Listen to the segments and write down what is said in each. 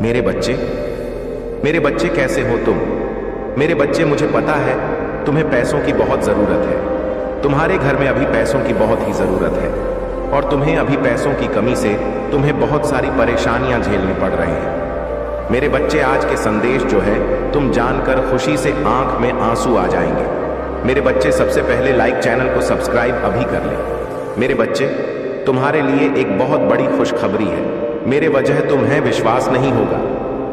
मेरे बच्चे कैसे हो तुम? मेरे बच्चे, मुझे पता है तुम्हें पैसों की बहुत ज़रूरत है। तुम्हारे घर में अभी पैसों की बहुत ही ज़रूरत है और तुम्हें अभी पैसों की कमी से तुम्हें बहुत सारी परेशानियां झेलनी पड़ रही हैं। मेरे बच्चे, आज के संदेश जो है तुम जानकर खुशी से आंख में आंसू आ जाएंगे। मेरे बच्चे, सबसे पहले लाइक, चैनल को सब्सक्राइब अभी कर लें। मेरे बच्चे, तुम्हारे लिए एक बहुत बड़ी खुशखबरी है। मेरे वजह तुम्हें विश्वास नहीं होगा।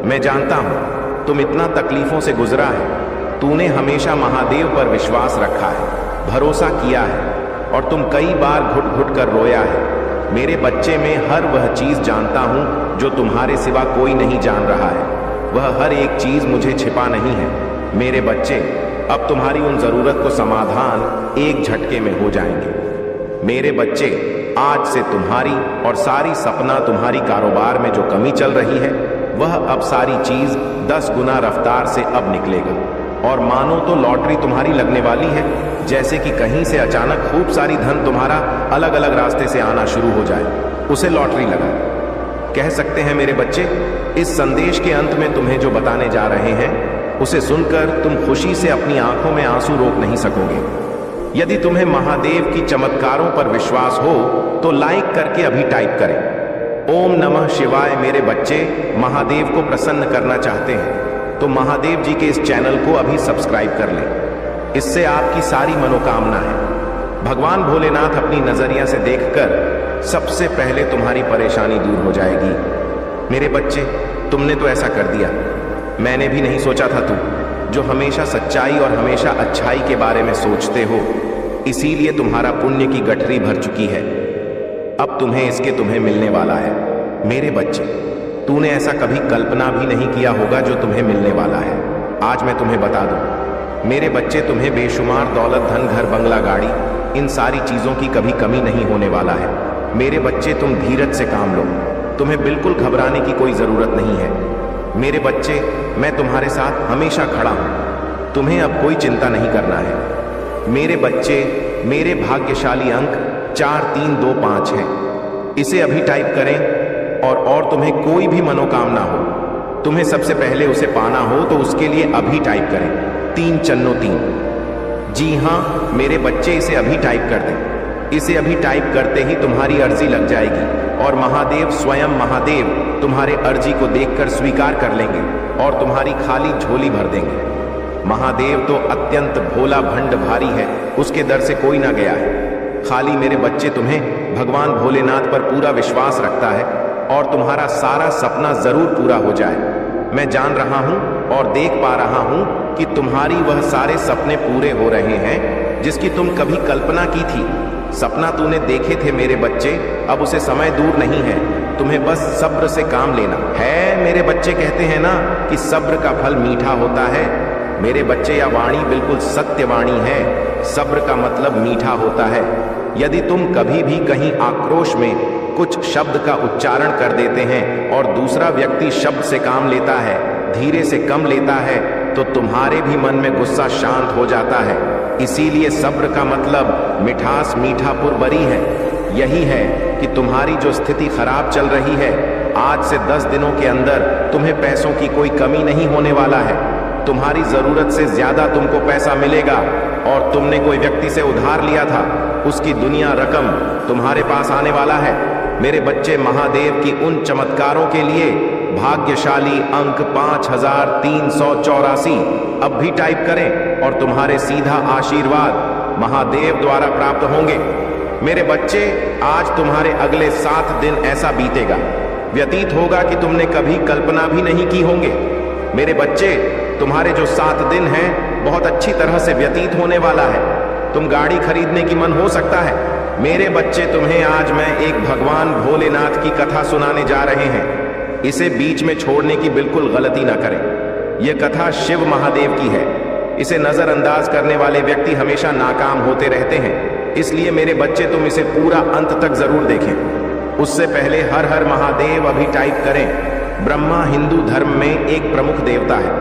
मैं जानता हूं तुम इतना तकलीफों से गुजरा है। तूने हमेशा महादेव पर विश्वास रखा है, भरोसा किया है और तुम कई बार घुट घुट कर रोया है। मेरे बच्चे, मैं हर वह चीज जानता हूं जो तुम्हारे सिवा कोई नहीं जान रहा है। वह हर एक चीज मुझे छिपा नहीं है। मेरे बच्चे, अब तुम्हारी उन जरूरत को समाधान एक झटके में हो जाएंगे। मेरे बच्चे, आज से तुम्हारी और सारी सपना तुम्हारी कारोबार में जो कमी चल रही है वह अब सारी चीज 10 गुना रफ्तार से अब निकलेगा। और मानो तो लॉटरी तुम्हारी लगने वाली है, जैसे कि कहीं से अचानक खूब सारी धन तुम्हारा अलग अलग रास्ते से आना शुरू हो जाए, उसे लॉटरी लगा कह सकते हैं। मेरे बच्चे, इस संदेश के अंत में तुम्हें जो बताने जा रहे हैं उसे सुनकर तुम खुशी से अपनी आंखों में आंसू रोक नहीं सकोगे। यदि तुम्हें महादेव की चमत्कारों पर विश्वास हो तो लाइक करके अभी टाइप करें, ओम नमः शिवाय। मेरे बच्चे, महादेव को प्रसन्न करना चाहते हैं तो महादेव जी के इस चैनल को अभी सब्सक्राइब कर लें। इससे आपकी सारी मनोकामना है भगवान भोलेनाथ अपनी नजरिया से देखकर सबसे पहले तुम्हारी परेशानी दूर हो जाएगी। मेरे बच्चे, तुमने तो ऐसा कर दिया। मैंने भी नहीं सोचा था तुम जो हमेशा सच्चाई और हमेशा अच्छाई के बारे में सोचते हो, इसीलिए तुम्हारा पुण्य की गठरी भर चुकी है। अब तुम्हें मिलने वाला है। मेरे बच्चे, तूने ऐसा कभी कल्पना भी नहीं किया होगा जो तुम्हें मिलने वाला है। आज मैं तुम्हें बता दूं। मेरे बच्चे, तुम्हें बेशुमार दौलत, धन, घर, बंगला, गाड़ी, इन सारी चीजों की कभी कमी नहीं होने वाला है। मेरे बच्चे, तुम धीरज से काम लो। तुम्हें बिल्कुल घबराने की कोई जरूरत नहीं है। मेरे बच्चे, मैं तुम्हारे साथ हमेशा खड़ा हूं। तुम्हें अब कोई चिंता नहीं करना है। मेरे बच्चे, मेरे भाग्यशाली अंक 4325 है। इसे अभी टाइप करें और तुम्हें कोई भी मनोकामना हो, तुम्हें सबसे पहले उसे पाना हो तो उसके लिए अभी टाइप करें 3 चन्नो 3। जी हां मेरे बच्चे, इसे अभी टाइप कर दें। इसे अभी टाइप करते ही तुम्हारी अर्जी लग जाएगी और महादेव, स्वयं महादेव तुम्हारे अर्जी को देखकर स्वीकार कर लेंगे और तुम्हारी खाली झोली भर देंगे। महादेव तो अत्यंत भोला भंड भारी है, उसके दर से कोई ना गया है। खाली मेरे बच्चे, तुम्हें भगवान भोलेनाथ पर पूरा विश्वास रखता है और तुम्हारा सारा सपना जरूर पूरा हो जाए। मैं जान रहा हूं और देख पा रहा हूं कि तुम्हारी वह सारे सपने पूरे हो रहे हैं जिसकी तुम कभी कल्पना की थी। सपना तूने देखे थे मेरे बच्चे, अब उसे समय दूर नहीं है। तुम्हें बस सब्र से काम लेना है। मेरे बच्चे, कहते हैं ना कि सब्र का फल मीठा होता है। मेरे बच्चे, यह वाणी बिल्कुल सत्य वाणी है। सब्र का मतलब मीठा होता है। यदि तुम कभी भी कहीं आक्रोश में कुछ शब्द का उच्चारण कर देते हैं और दूसरा व्यक्ति शब्द से काम लेता है, धीरे से कम लेता है, तो तुम्हारे भी मन में गुस्सा शांत हो जाता है। इसीलिए सब्र का मतलब मिठास, मीठा पुरबरी है। यही है कि तुम्हारी जो स्थिति खराब चल रही है, आज से 10 दिनों के अंदर तुम्हें पैसों की कोई कमी नहीं होने वाला है। तुम्हारी जरूरत से ज्यादा तुमको पैसा मिलेगा और तुमने कोई व्यक्ति से उधार लिया था, उसकी दुनिया रकम तुम्हारे पास आने वाला है। मेरे बच्चे, महादेव की उन चमत्कारों के लिए भाग्यशाली अंक 5384 अब भी टाइप करें और तुम्हारे सीधा आशीर्वाद महादेव द्वारा प्राप्त होंगे। मेरे बच्चे, आज तुम्हारे अगले 7 दिन ऐसा बीतेगा, व्यतीत होगा कि तुमने कभी कल्पना भी नहीं की होंगे। मेरे बच्चे, तुम्हारे जो 7 दिन हैं बहुत अच्छी तरह से व्यतीत होने वाला है। तुम गाड़ी खरीदने की मन हो सकता है। मेरे बच्चे, तुम्हें आज मैं एक भगवान भोलेनाथ की कथा सुनाने जा रहे हैं। इसे बीच में छोड़ने की बिल्कुल गलती ना करें। यह कथा शिव महादेव की है। इसे नजरअंदाज करने वाले व्यक्ति हमेशा नाकाम होते रहते हैं। इसलिए मेरे बच्चे, तुम इसे पूरा अंत तक जरूर देखें। उससे पहले हर हर महादेव अभी टाइप करें। ब्रह्मा हिंदू धर्म में एक प्रमुख देवता है।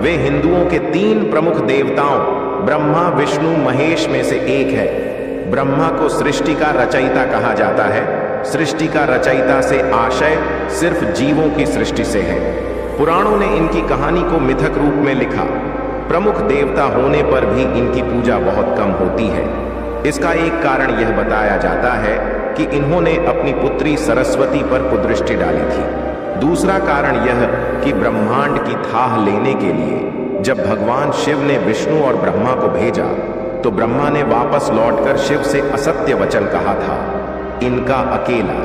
वे हिंदुओं के 3 प्रमुख देवताओं ब्रह्मा, विष्णु, महेश में से एक है। ब्रह्मा को सृष्टि का रचयिता कहा जाता है। सृष्टि का रचयिता से आशय सिर्फ जीवों की सृष्टि से है। पुराणों ने इनकी कहानी को मिथक रूप में लिखा। प्रमुख देवता होने पर भी इनकी पूजा बहुत कम होती है। इसका एक कारण यह बताया जाता है कि इन्होंने अपनी पुत्री सरस्वती पर कुदृष्टि डाली थी। दूसरा कारण यह कि ब्रह्मांड की थाह लेने के लिए जब भगवान शिव ने विष्णु और ब्रह्मा को भेजा तो ब्रह्मा ने वापस लौटकर शिव से असत्य वचन कहा था, इनका अकेला।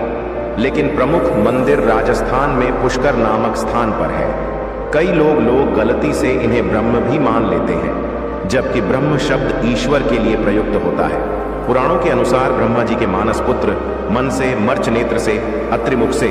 लेकिन प्रमुख मंदिर राजस्थान में पुष्कर नामक स्थान पर है। कई लोग गलती से इन्हें ब्रह्म भी मान लेते हैं, जबकि ब्रह्म शब्द ईश्वर के लिए प्रयुक्त होता है। पुराणों के अनुसार ब्रह्मा जी के मानस पुत्र मन से, मर्च नेत्र से, अत्रिमुख से,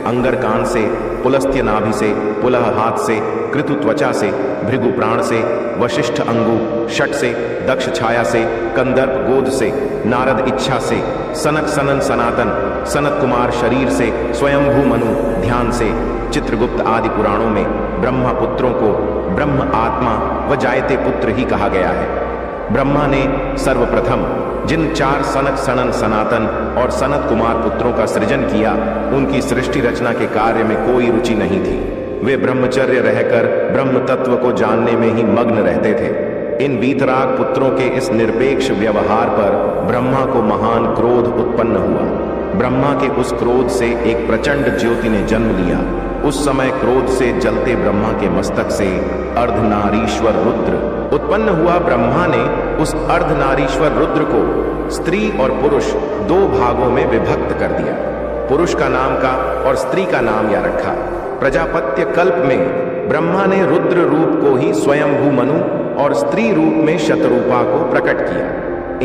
अंगर कान से, पुलस्त्य नाभि से, पुलह हाथ से, कृतु त्वचा से, भृगु प्राण से, वशिष्ठ अंगु षट से, दक्ष छाया से, कंदर्प गोद से, नारद इच्छा से, सनक सनन सनातन, सनत कुमार शरीर से, स्वयंभू मनु ध्यान से, चित्रगुप्त आदि पुराणों में ब्रह्मा पुत्रों को ब्रह्म आत्मा व जायते पुत्र ही कहा गया है। ब्रह्मा ने सर्वप्रथम जिन 4 सनक सनन सनातन और सनत कुमार पुत्रों का सृजन किया, उनकी सृष्टि रचना के कार्य में कोई रुचि नहीं थी। वे ब्रह्मचर्य रहकर ब्रह्म तत्व को जानने में ही मग्न रहते थे। इन वीतराग पुत्रों के इस निरपेक्ष व्यवहार पर ब्रह्मा को महान क्रोध उत्पन्न हुआ। ब्रह्मा के उस क्रोध से एक प्रचंड ज्योति ने जन्म लिया। उस समय क्रोध से जलते ब्रह्मा के मस्तक से अर्धनारीश्वर रुद्र उत्पन्न हुआ। ब्रह्मा ने उस अर्धनारीश्वर रुद्र को स्त्री और पुरुष 2 भागों में विभक्त कर दिया। पुरुष का नाम का और स्त्री का नाम या रखा। प्रजापत्य कल्प में ब्रह्मा ने रुद्र रूप को ही स्वयंभू मनु और स्त्री रूप में शतरूपा को प्रकट किया।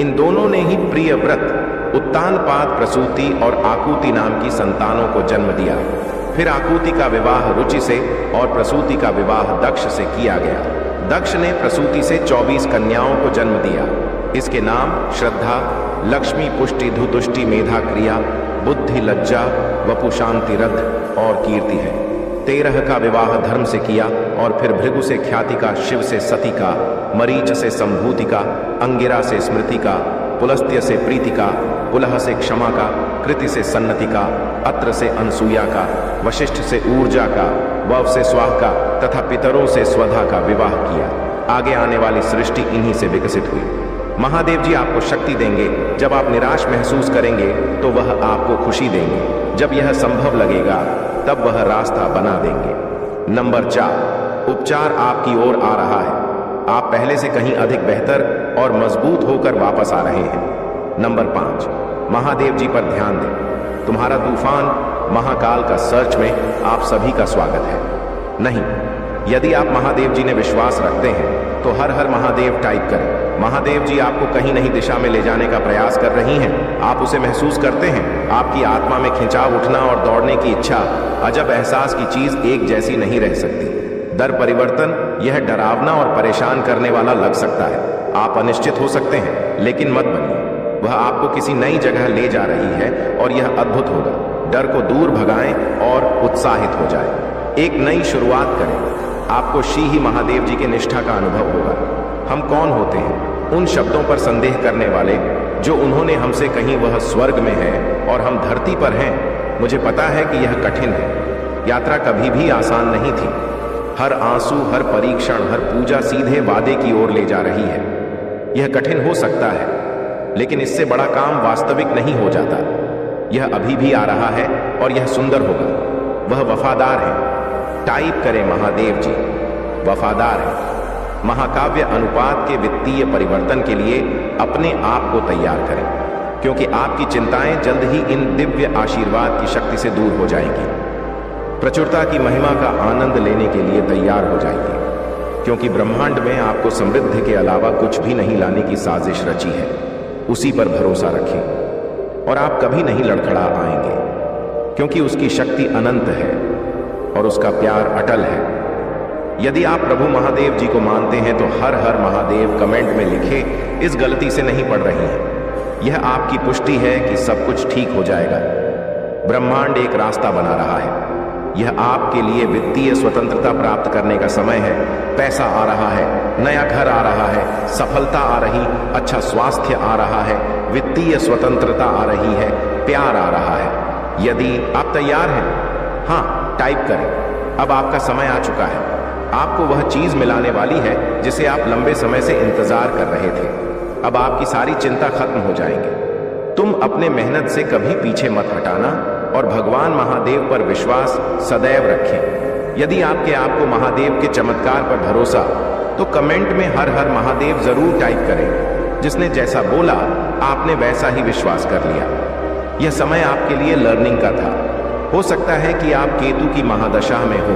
इन दोनों ने ही प्रियव्रत, उत्तानपाद, प्रसूति और आकुति नाम की संतानों को जन्म दिया। फिर आकुति का विवाह रुचि से और प्रसूति का विवाह दक्ष से किया गया। दक्ष ने प्रसूति से 24 कन्याओं को जन्म दिया। इसके नाम श्रद्धा, लक्ष्मी, पुष्टि, धुतुष्टि, मेधा, क्रिया, बुद्धि, लज्जा, वपु, शांति, रध और कीर्ति है। 13 का विवाह धर्म से किया और फिर भृगु से ख्याति का, शिव से सती का, मरीच से संभूति का, अंगिरा से स्मृति का, पुलस्त्य से प्रीति का, पुलह से क्षमा का, कृति से सन्नति का, अत्र से अनसूया का, वशिष्ठ से ऊर्जा का, वव से स्वाह का तथा पितरों से स्वधा का विवाह किया। आगे आने वाली सृष्टि इन्हीं से विकसित हुई। महादेव जी आपको शक्ति देंगे। जब आप निराश महसूस करेंगे तो वह आपको खुशी देंगे। जब यह संभव लगेगा तब वह रास्ता बना देंगे। नंबर 4, उपचार आपकी ओर आ रहा है। आप पहले से कहीं अधिक बेहतर और मजबूत होकर वापस आ रहे हैं। नंबर 5, महादेव जी पर ध्यान दें। तुम्हारा तूफान महाकाल का सर्च में आप सभी का स्वागत है। नहीं, यदि आप महादेव जी ने विश्वास रखते हैं तो हर हर महादेव टाइप करें। महादेव जी आपको कहीं नहीं दिशा में ले जाने का प्रयास कर रही हैं। आप उसे महसूस करते हैं। आपकी आत्मा में खिंचाव उठना और दौड़ने की इच्छा, अजब एहसास की चीज एक जैसी नहीं रह सकती। दर परिवर्तन यह डरावना और परेशान करने वाला लग सकता है। आप अनिश्चित हो सकते हैं, लेकिन मत बनिए। वह आपको किसी नई जगह ले जा रही है और यह अद्भुत होगा। डर को दूर भगाएं और उत्साहित हो जाएं। एक नई शुरुआत करें। आपको श्री ही महादेव जी के निष्ठा का अनुभव होगा। हम कौन होते हैं? उन शब्दों पर संदेह करने वाले जो उन्होंने हमसे कहीं वह स्वर्ग में है और हम धरती पर हैं। मुझे पता है कि यह कठिन है। यात्रा कभी भी आसान नहीं थी। हर आंसू, हर परीक्षण, हर पूजा सीधे वादे की ओर ले जा रही है। यह कठिन हो सकता है, लेकिन इससे बड़ा काम वास्तविक नहीं हो जाता। यह अभी भी आ रहा है और यह सुंदर होगा। वह वफादार है। टाइप करें महादेव जी वफादार है। महाकाव्य अनुपात के वित्तीय परिवर्तन के लिए अपने आप को तैयार करें, क्योंकि आपकी चिंताएं जल्द ही इन दिव्य आशीर्वाद की शक्ति से दूर हो जाएंगी। प्रचुरता की महिमा का आनंद लेने के लिए तैयार हो जाएंगे, क्योंकि ब्रह्मांड में आपको समृद्धि के अलावा कुछ भी नहीं लाने की साजिश रची है। उसी पर भरोसा रखें और आप कभी नहीं लड़खड़ा आएंगे, क्योंकि उसकी शक्ति अनंत है और उसका प्यार अटल है। यदि आप प्रभु महादेव जी को मानते हैं तो हर हर महादेव कमेंट में लिखे। इस गलती से नहीं पढ़ रही हैं। यह आपकी पुष्टि है कि सब कुछ ठीक हो जाएगा। ब्रह्मांड एक रास्ता बना रहा है। यह आपके लिए वित्तीय स्वतंत्रता प्राप्त करने का समय है। पैसा आ रहा है, नया घर आ रहा है, सफलता आ रही, अच्छा स्वास्थ्य आ रहा है, वित्तीय स्वतंत्रता आ रही है, प्यार आ रहा है। यदि आप तैयार हैं, हाँ टाइप करें। अब आपका समय आ चुका है। आपको वह चीज मिलाने वाली है जिसे आप लंबे समय से इंतजार कर रहे थे। अब आपकी सारी चिंता खत्म हो जाएंगी। तुम अपने मेहनत से कभी पीछे मत हटाना और भगवान महादेव पर विश्वास सदैव रखें। यदि आपके आपको महादेव के चमत्कार पर भरोसा, तो कमेंट में हर हर महादेव जरूर टाइप करें। जिसने जैसा बोला आपने वैसा ही विश्वास कर लिया। यह समय आपके लिए लर्निंग का था। हो सकता है कि आप केतु की महादशा में हो।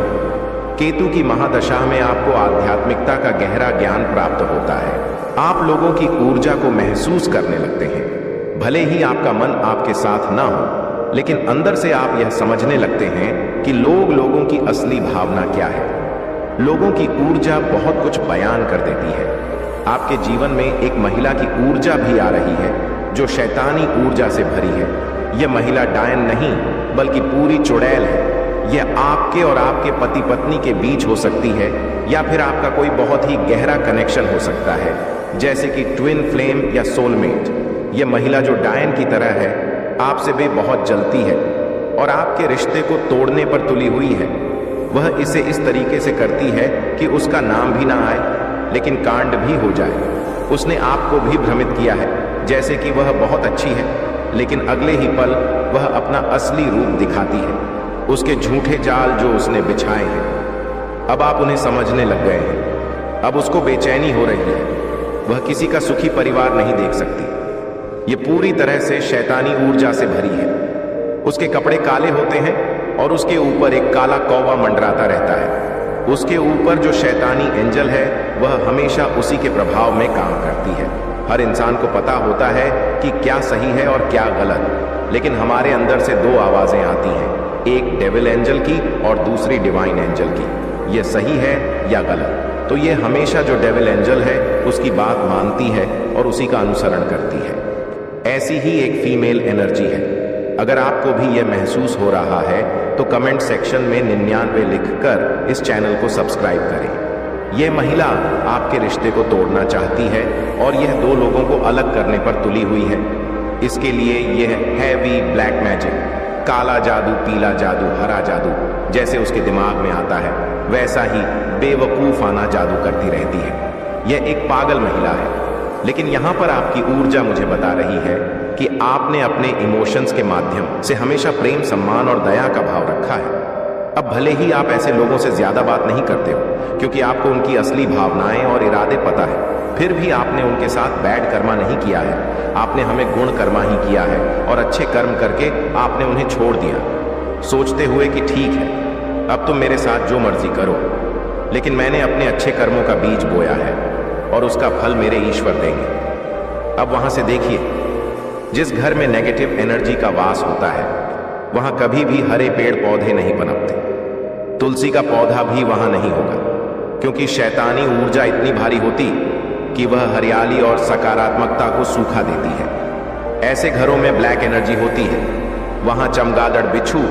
केतु की महादशा में आपको आध्यात्मिकता का गहरा ज्ञान प्राप्त होता है। आप लोगों की ऊर्जा को महसूस करने लगते हैं। भले ही आपका मन आपके साथ ना हो, लेकिन अंदर से आप यह समझने लगते हैं कि लोगों की असली भावना क्या है। लोगों की ऊर्जा बहुत कुछ बयान कर देती है। आपके जीवन में एक महिला की ऊर्जा भी आ रही है जो शैतानी ऊर्जा से भरी है। यह महिला डायन नहीं बल्कि पूरी चुड़ैल है। यह आपके और आपके पति पत्नी के बीच हो सकती है, या फिर आपका कोई बहुत ही गहरा कनेक्शन हो सकता है, जैसे कि ट्विन फ्लेम या सोलमेट। यह महिला जो डायन की तरह है, आपसे भी बहुत जलती है और आपके रिश्ते को तोड़ने पर तुली हुई है। वह इसे इस तरीके से करती है कि उसका नाम भी ना आए, लेकिन कांड भी हो जाए। उसने आपको भी भ्रमित किया है जैसे कि वह बहुत अच्छी है, लेकिन अगले ही पल वह अपना असली रूप दिखाती है। उसके झूठे जाल जो उसने बिछाए हैं, अब आप उन्हें समझने लग गए हैं। अब उसको बेचैनी हो रही है। वह किसी का सुखी परिवार नहीं देख सकती। ये पूरी तरह से शैतानी ऊर्जा से भरी है। उसके कपड़े काले होते हैं और उसके ऊपर एक काला कौवा मंडराता रहता है। उसके ऊपर जो शैतानी एंजल है वह हमेशा उसी के प्रभाव में काम करती है। हर इंसान को पता होता है कि क्या सही है और क्या गलत, लेकिन हमारे अंदर से दो आवाजें आती हैं, एक डेविल एंजल की और दूसरी डिवाइन एंजल की। यह सही है या गलत? तो ये हमेशा जो डेविल एंजल है उसकी बात मानती है और उसी का अनुसरण करती है। ऐसी ही एक फीमेल एनर्जी है। अगर आपको भी यह महसूस हो रहा है तो कमेंट सेक्शन में 99 लिखकर इस चैनल को सब्सक्राइब करें। यह महिला आपके रिश्ते को तोड़ना चाहती है और यह दो लोगों को अलग करने पर तुली हुई है। इसके लिए यह हैवी ब्लैक मैजिक, काला जादू, पीला जादू, हरा जादू जैसे उसके दिमाग में आता है वैसा ही बेवकूफाना जादू करती रहती है। यह एक पागल महिला है, लेकिन यहां पर आपकी ऊर्जा मुझे बता रही है कि आपने अपने इमोशंस के माध्यम से हमेशा प्रेम, सम्मान और दया का भाव रखा है। अब भले ही आप ऐसे लोगों से ज्यादा बात नहीं करते हो, क्योंकि आपको उनकी असली भावनाएं और इरादे पता है, फिर भी आपने उनके साथ बैड कर्मा नहीं किया है। आपने हमें गुण कर्मा ही किया है और अच्छे कर्म करके आपने उन्हें छोड़ दिया, सोचते हुए कि ठीक है अब तुम मेरे साथ जो मर्जी करो। लेकिन मैंने अपने अच्छे कर्मों का बीज बोया है और उसका फल मेरे ईश्वर देंगे। अब वहां से देखिए, जिस घर में नेगेटिव एनर्जी का वास होता है वहां कभी भी हरे पेड़ पौधे नहीं पनपते। तुलसी का पौधा भी वहां नहीं होगा, क्योंकि शैतानी ऊर्जा इतनी भारी होती कि वह हरियाली और सकारात्मकता को सूखा देती है। ऐसे घरों में ब्लैक एनर्जी होती है, वहां चमगादड़, बिच्छू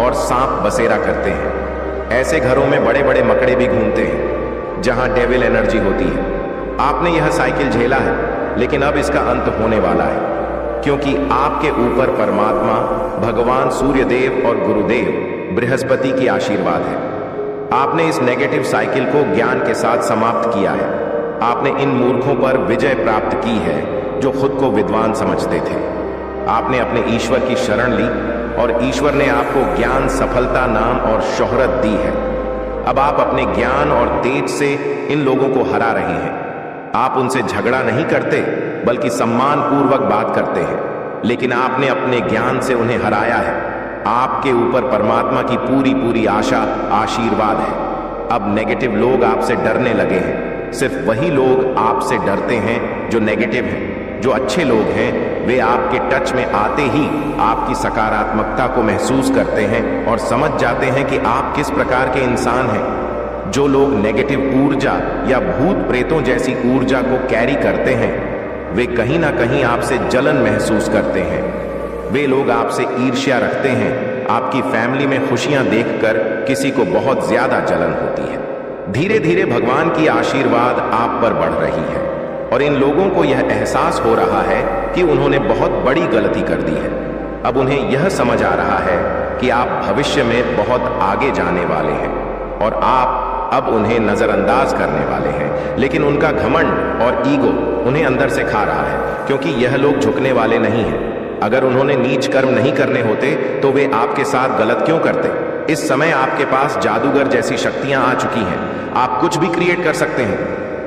और सांप बसेरा करते हैं। ऐसे घरों में बड़े बड़े मकड़े भी घूमते हैं जहां डेविल एनर्जी होती है। आपने यह साइकिल झेला है, लेकिन अब इसका अंत होने वाला है, क्योंकि आपके ऊपर परमात्मा, भगवान सूर्यदेव और गुरुदेव बृहस्पति की आशीर्वाद है। आपने इस नेगेटिव साइकिल को ज्ञान के साथ समाप्त किया है। आपने इन मूर्खों पर विजय प्राप्त की है जो खुद को विद्वान समझते थे। आपने अपने ईश्वर की शरण ली और ईश्वर ने आपको ज्ञान, सफलता, नाम और शोहरत दी है। अब आप अपने ज्ञान और तेज से इन लोगों को हरा रहे हैं। आप उनसे झगड़ा नहीं करते बल्कि सम्मान पूर्वक बात करते हैं, लेकिन आपने अपने ज्ञान से उन्हें हराया है। आपके ऊपर परमात्मा की पूरी आशा, आशीर्वाद है। अब नेगेटिव लोग आपसे डरने लगे हैं। सिर्फ वही लोग आपसे डरते हैं जो नेगेटिव हैं। जो अच्छे लोग हैं वे आपके टच में आते ही आपकी सकारात्मकता को महसूस करते हैं और समझ जाते हैं कि आप किस प्रकार के इंसान हैं। जो लोग नेगेटिव ऊर्जा या भूत प्रेतों जैसी ऊर्जा को कैरी करते हैं वे कहीं ना कहीं आपसे जलन महसूस करते हैं। वे लोग आपसे ईर्ष्या रखते हैं। आपकी फैमिली में खुशियां देखकर किसी को बहुत ज्यादा जलन होती है। धीरे धीरे भगवान की आशीर्वाद आप पर बढ़ रही है और इन लोगों को यह एहसास हो रहा है कि उन्होंने बहुत बड़ी गलती कर दी है। अब उन्हें यह समझ आ रहा है कि आप भविष्य में बहुत आगे जाने वाले हैं। और आप अब उन्हें नजरअंदाज करने वाले हैं। लेकिन उनका घमंड और ईगो उन्हें अंदर से खा रहा है, क्योंकि यह लोग झुकने वाले नहीं हैं। अगर उन्होंने नीच कर्म नहीं करने होते तो वे आपके साथ गलत क्यों करते? इस समय आपके पास जादूगर जैसी शक्तियां आ चुकी हैं। आप कुछ भी क्रिएट कर सकते हैं।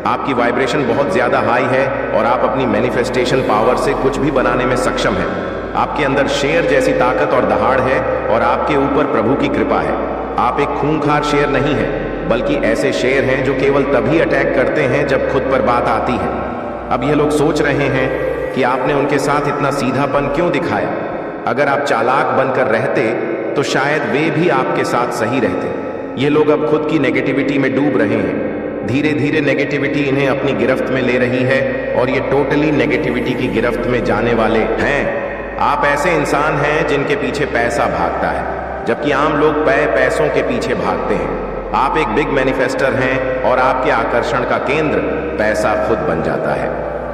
आपकी वाइब्रेशन बहुत ज्यादा हाई है और आप अपनी मैनिफेस्टेशन पावर से कुछ भी बनाने में सक्षम हैं। आपके अंदर शेर जैसी ताकत और दहाड़ है और आपके ऊपर प्रभु की कृपा है। आप एक खूंखार शेर नहीं है, बल्कि ऐसे शेर हैं जो केवल तभी अटैक करते हैं जब खुद पर बात आती है। अब ये लोग सोच रहे हैं कि आपने उनके साथ इतना सीधापन क्यों दिखाया। अगर आप चालाक बनकर रहते तो शायद वे भी आपके साथ सही रहते। ये लोग अब खुद की नेगेटिविटी में डूब रहे हैं। धीरे धीरे नेगेटिविटी इन्हें अपनी गिरफ्त में ले रही है और ये टोटली नेगेटिविटी की गिरफ्त में जाने वाले हैं। आप ऐसे इंसान हैं जिनके पीछे पैसा भागता है, जबकि आम लोग पैसों के पीछे भागते हैं। आप एक बिग मैनिफेस्टर हैं और आपके आकर्षण का केंद्र पैसा खुद बन जाता है।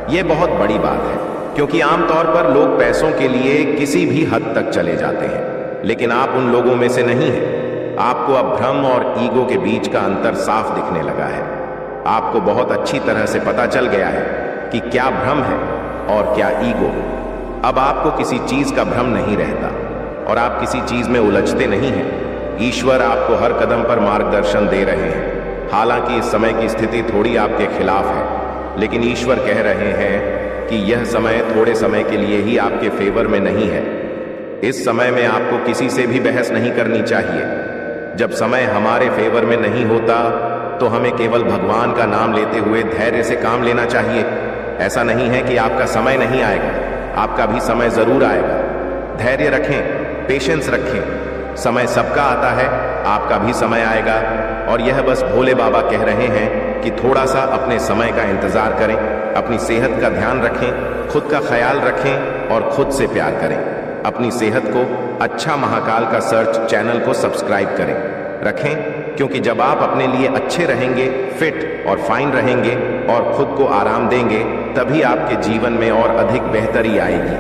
यह बहुत बड़ी बात है, क्योंकि आमतौर पर लोग पैसों के लिए किसी भी हद तक चले जाते हैं, लेकिन आप उन लोगों में से नहीं हैं। आपको अब भ्रम और ईगो के बीच का अंतर साफ दिखने लगा है। आपको बहुत अच्छी तरह से पता चल गया है कि क्या भ्रम है और क्या ईगो। अब आपको किसी चीज का भ्रम नहीं रहता और आप किसी चीज में उलझते नहीं हैं। ईश्वर आपको हर कदम पर मार्गदर्शन दे रहे हैं। हालांकि इस समय की स्थिति थोड़ी आपके खिलाफ है, लेकिन ईश्वर कह रहे हैं कि यह समय थोड़े समय के लिए ही आपके फेवर में नहीं है। इस समय में आपको किसी से भी बहस नहीं करनी चाहिए। जब समय हमारे फेवर में नहीं होता तो हमें केवल भगवान का नाम लेते हुए धैर्य से काम लेना चाहिए। ऐसा नहीं है कि आपका समय नहीं आएगा, आपका भी समय जरूर आएगा। धैर्य रखें, पेशेंस रखें। समय सबका आता है, आपका भी समय आएगा। और यह बस भोले बाबा कह रहे हैं कि थोड़ा सा अपने समय का इंतजार करें, अपनी सेहत का ध्यान रखें, खुद का ख्याल रखें और खुद से प्यार करें। अपनी सेहत को अच्छा महाकाल का सर्च चैनल को सब्सक्राइब करें रखें, क्योंकि जब आप अपने लिए अच्छे रहेंगे, फिट और फाइन रहेंगे और खुद को आराम देंगे, तभी आपके जीवन में और अधिक बेहतरी आएगी।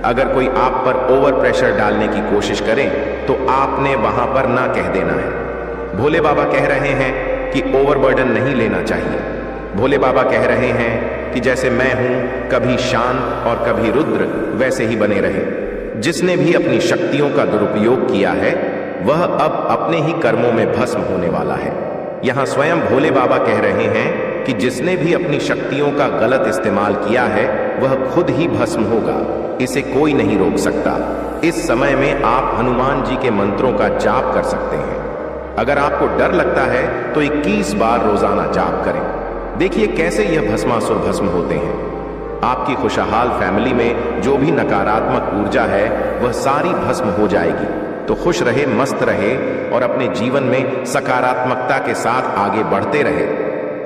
अगर कोई आप पर ओवर प्रेशर डालने की कोशिश करे तो आपने वहां पर ना कह देना है। भोले बाबा कह रहे हैं कि ओवरबर्डन नहीं लेना चाहिए। भोले बाबा कह रहे हैं कि जैसे मैं हूं, कभी शांत और कभी रुद्र, वैसे ही बने रहे। जिसने भी अपनी शक्तियों का दुरुपयोग किया है वह अब अपने ही कर्मों में भस्म होने वाला है। यहां स्वयं भोले बाबा कह रहे हैं कि जिसने भी अपनी शक्तियों का गलत इस्तेमाल किया है वह खुद ही भस्म होगा, इसे कोई नहीं रोक सकता। इस समय में आप हनुमान जी के मंत्रों का जाप कर सकते हैं। अगर आपको डर लगता है तो 21 बार रोजाना जाप करें। देखिए कैसे यह भस्मासुर भस्म होते हैं। आपकी खुशहाल फैमिली में जो भी नकारात्मक ऊर्जा है वह सारी भस्म हो जाएगी। तो खुश रहे, मस्त रहे और अपने जीवन में सकारात्मकता के साथ आगे बढ़ते रहे।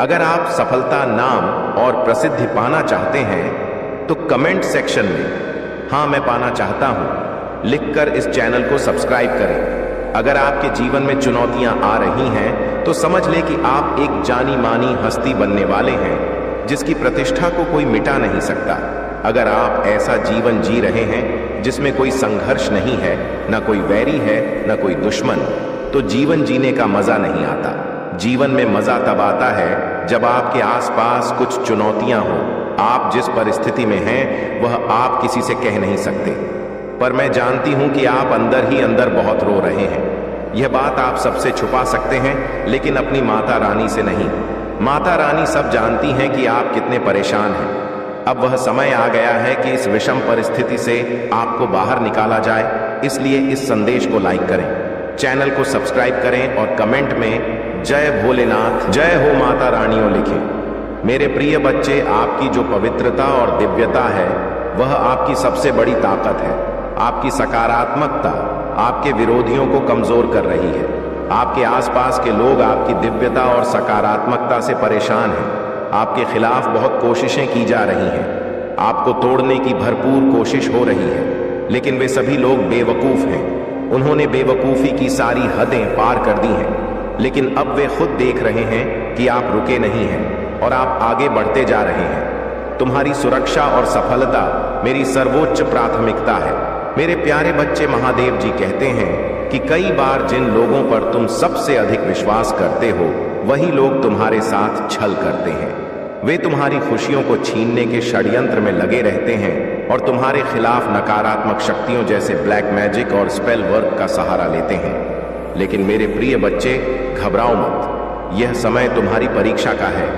अगर आप सफलता, नाम और प्रसिद्धि पाना चाहते हैं तो कमेंट सेक्शन में हाँ मैं पाना चाहता हूं लिखकर इस चैनल को सब्सक्राइब करें। अगर आपके जीवन में चुनौतियां आ रही हैं तो समझ ले कि आप एक जानी मानी हस्ती बनने वाले हैं जिसकी प्रतिष्ठा को कोई मिटा नहीं सकता। अगर आप ऐसा जीवन जी रहे हैं जिसमें कोई संघर्ष नहीं है, ना कोई वैरी है, ना कोई दुश्मन, तो जीवन जीने का मजा नहीं आता। जीवन में मजा तब आता है जब आपके आसपास कुछ चुनौतियां हो। आप जिस परिस्थिति में हैं वह आप किसी से कह नहीं सकते, पर मैं जानती हूं कि आप अंदर ही अंदर बहुत रो रहे हैं। यह बात आप सबसे छुपा सकते हैं, लेकिन अपनी माता रानी से नहीं। माता रानी सब जानती हैं कि आप कितने परेशान हैं। अब वह समय आ गया है कि इस विषम परिस्थिति से आपको बाहर निकाला जाए। इसलिए इस संदेश को लाइक करें, चैनल को सब्सक्राइब करें और कमेंट में जय भोलेनाथ, जय हो माता रानियों लिखें। मेरे प्रिय बच्चे, आपकी जो पवित्रता और दिव्यता है वह आपकी सबसे बड़ी ताकत है। आपकी सकारात्मकता आपके विरोधियों को कमजोर कर रही है। आपके आसपास के लोग आपकी दिव्यता और सकारात्मकता से परेशान हैं। आपके खिलाफ बहुत कोशिशें की जा रही हैं। आपको तोड़ने की भरपूर कोशिश हो रही है, लेकिन वे सभी लोग बेवकूफ हैं। उन्होंने बेवकूफी की सारी हदें पार कर दी हैं, लेकिन अब वे खुद देख रहे हैं कि आप रुके नहीं हैं और आप आगे बढ़ते जा रहे हैं। तुम्हारी सुरक्षा और सफलता मेरी सर्वोच्च प्राथमिकता है। मेरे प्यारे बच्चे, महादेव जी कहते हैं कि कि कई बार जिन लोगों पर तुम सबसे अधिक विश्वास करते हो वही लोग तुम्हारे साथ छल करते हैं। वे तुम्हारी खुशियों को छीनने के षड्यंत्र में लगे रहते हैं और तुम्हारे खिलाफ नकारात्मक शक्तियों जैसे ब्लैक मैजिक और स्पेल वर्क का सहारा लेते हैं। लेकिन मेरे प्रिय बच्चे, घबराओ मत। यह समय तुम्हारी परीक्षा का है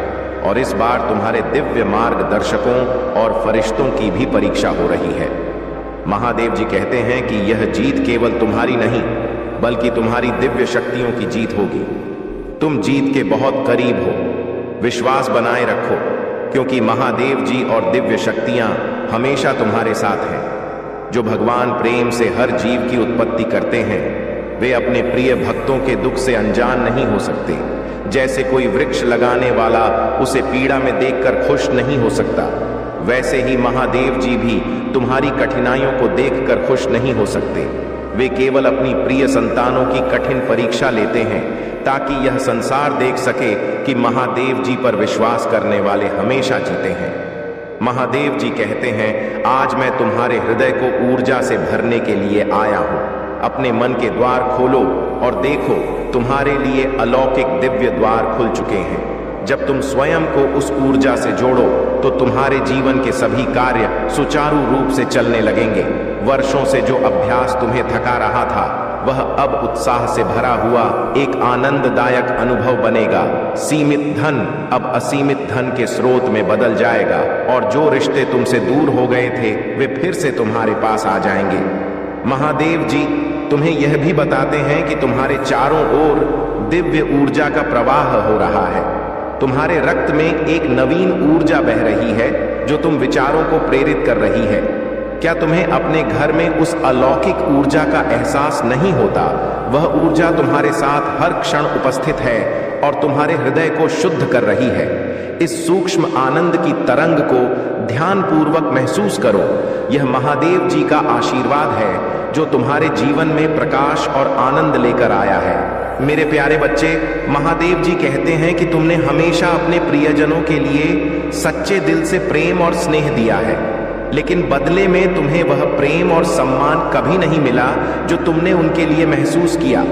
और इस बार तुम्हारे दिव्य मार्गदर्शकों और फरिश्तों की भी परीक्षा हो रही है। महादेव जी कहते हैं कि यह जीत केवल तुम्हारी नहीं बल्कि तुम्हारी दिव्य शक्तियों की जीत होगी। तुम जीत के बहुत करीब हो। विश्वास बनाए रखो, क्योंकि महादेव जी और दिव्य शक्तियां हमेशा तुम्हारे साथ हैं। जो भगवान प्रेम से हर जीव की उत्पत्ति करते हैं वे अपने प्रिय भक्तों के दुख से अनजान नहीं हो सकते। जैसे कोई वृक्ष लगाने वाला उसे पीड़ा में देखकर खुश नहीं हो सकता, वैसे ही महादेव जी भी तुम्हारी कठिनाइयों को देखकर खुश नहीं हो सकते। वे केवल अपनी प्रिय संतानों की कठिन परीक्षा लेते हैं ताकि यह संसार देख सके कि महादेव जी पर विश्वास करने वाले हमेशा जीते हैं। महादेव जी कहते हैं, आज मैं तुम्हारे हृदय को ऊर्जा से भरने के लिए आया हूं। अपने मन के द्वार खोलो और देखो, तुम्हारे लिए अलौकिक दिव्य द्वार खुल चुके हैं। जब तुम स्वयं को उस ऊर्जा से जोड़ो तो तुम्हारे जीवन के सभी कार्य सुचारू रूप से चलने लगेंगे। वर्षों से जो अभ्यास तुम्हें थका रहा था वह अब उत्साह से भरा हुआ एक आनंददायक अनुभव बनेगा। सीमित धन अब असीमित धन के स्रोत में बदल जाएगा और जो रिश्ते तुमसे दूर हो गए थे वे फिर से तुम्हारे पास आ जाएंगे। महादेव जी तुम्हें यह भी बताते हैं कि तुम्हारे चारों ओर दिव्य ऊर्जा का प्रवाह हो रहा है। तुम्हारे रक्त में एक नवीन ऊर्जा बह रही है जो तुम विचारों को प्रेरित कर रही है। क्या तुम्हें अपने घर में उस अलौकिक ऊर्जा का एहसास नहीं होता? वह ऊर्जा तुम्हारे साथ हर क्षण उपस्थित है और तुम्हारे हृदय को शुद्ध कर रही है। इस सूक्ष्म आनंद की तरंग को ध्यानपूर्वक महसूस करो। यह महादेव जी का आशीर्वाद है जो तुम्हारे जीवन में प्रकाश और आनंद लेकर आया है। मेरे प्यारे बच्चे, महादेव जी कहते हैं कि तुमने हमेशा अपने प्रियजनों के लिए सच्चे दिल से प्रेम और स्नेह दिया है, लेकिन बदले में तुम्हें वह प्रेम और सम्मान कभी नहीं मिला जो तुमने उनके लिए महसूस किया।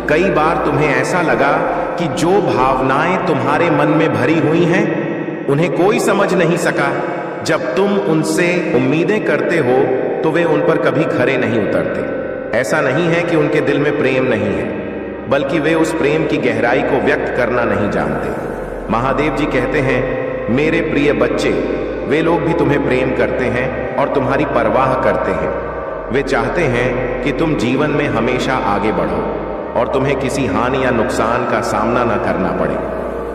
कई बार तुम्हें ऐसा लगा कि जो भावनाएं तुम्हारे मन में भरी हुई हैं उन्हें कोई समझ नहीं सका। जब तुम उनसे उम्मीदें करते हो तो वे उन पर कभी खरे नहीं उतरते। ऐसा नहीं है कि उनके दिल में प्रेम नहीं है, बल्कि वे उस प्रेम की गहराई को व्यक्त करना नहीं जानते। महादेव जी कहते हैं, मेरे प्रिय बच्चे, वे लोग भी तुम्हें प्रेम करते हैं और तुम्हारी परवाह करते हैं। वे चाहते हैं कि तुम जीवन में हमेशा आगे बढ़ो और तुम्हें किसी हानि या नुकसान का सामना न करना पड़े।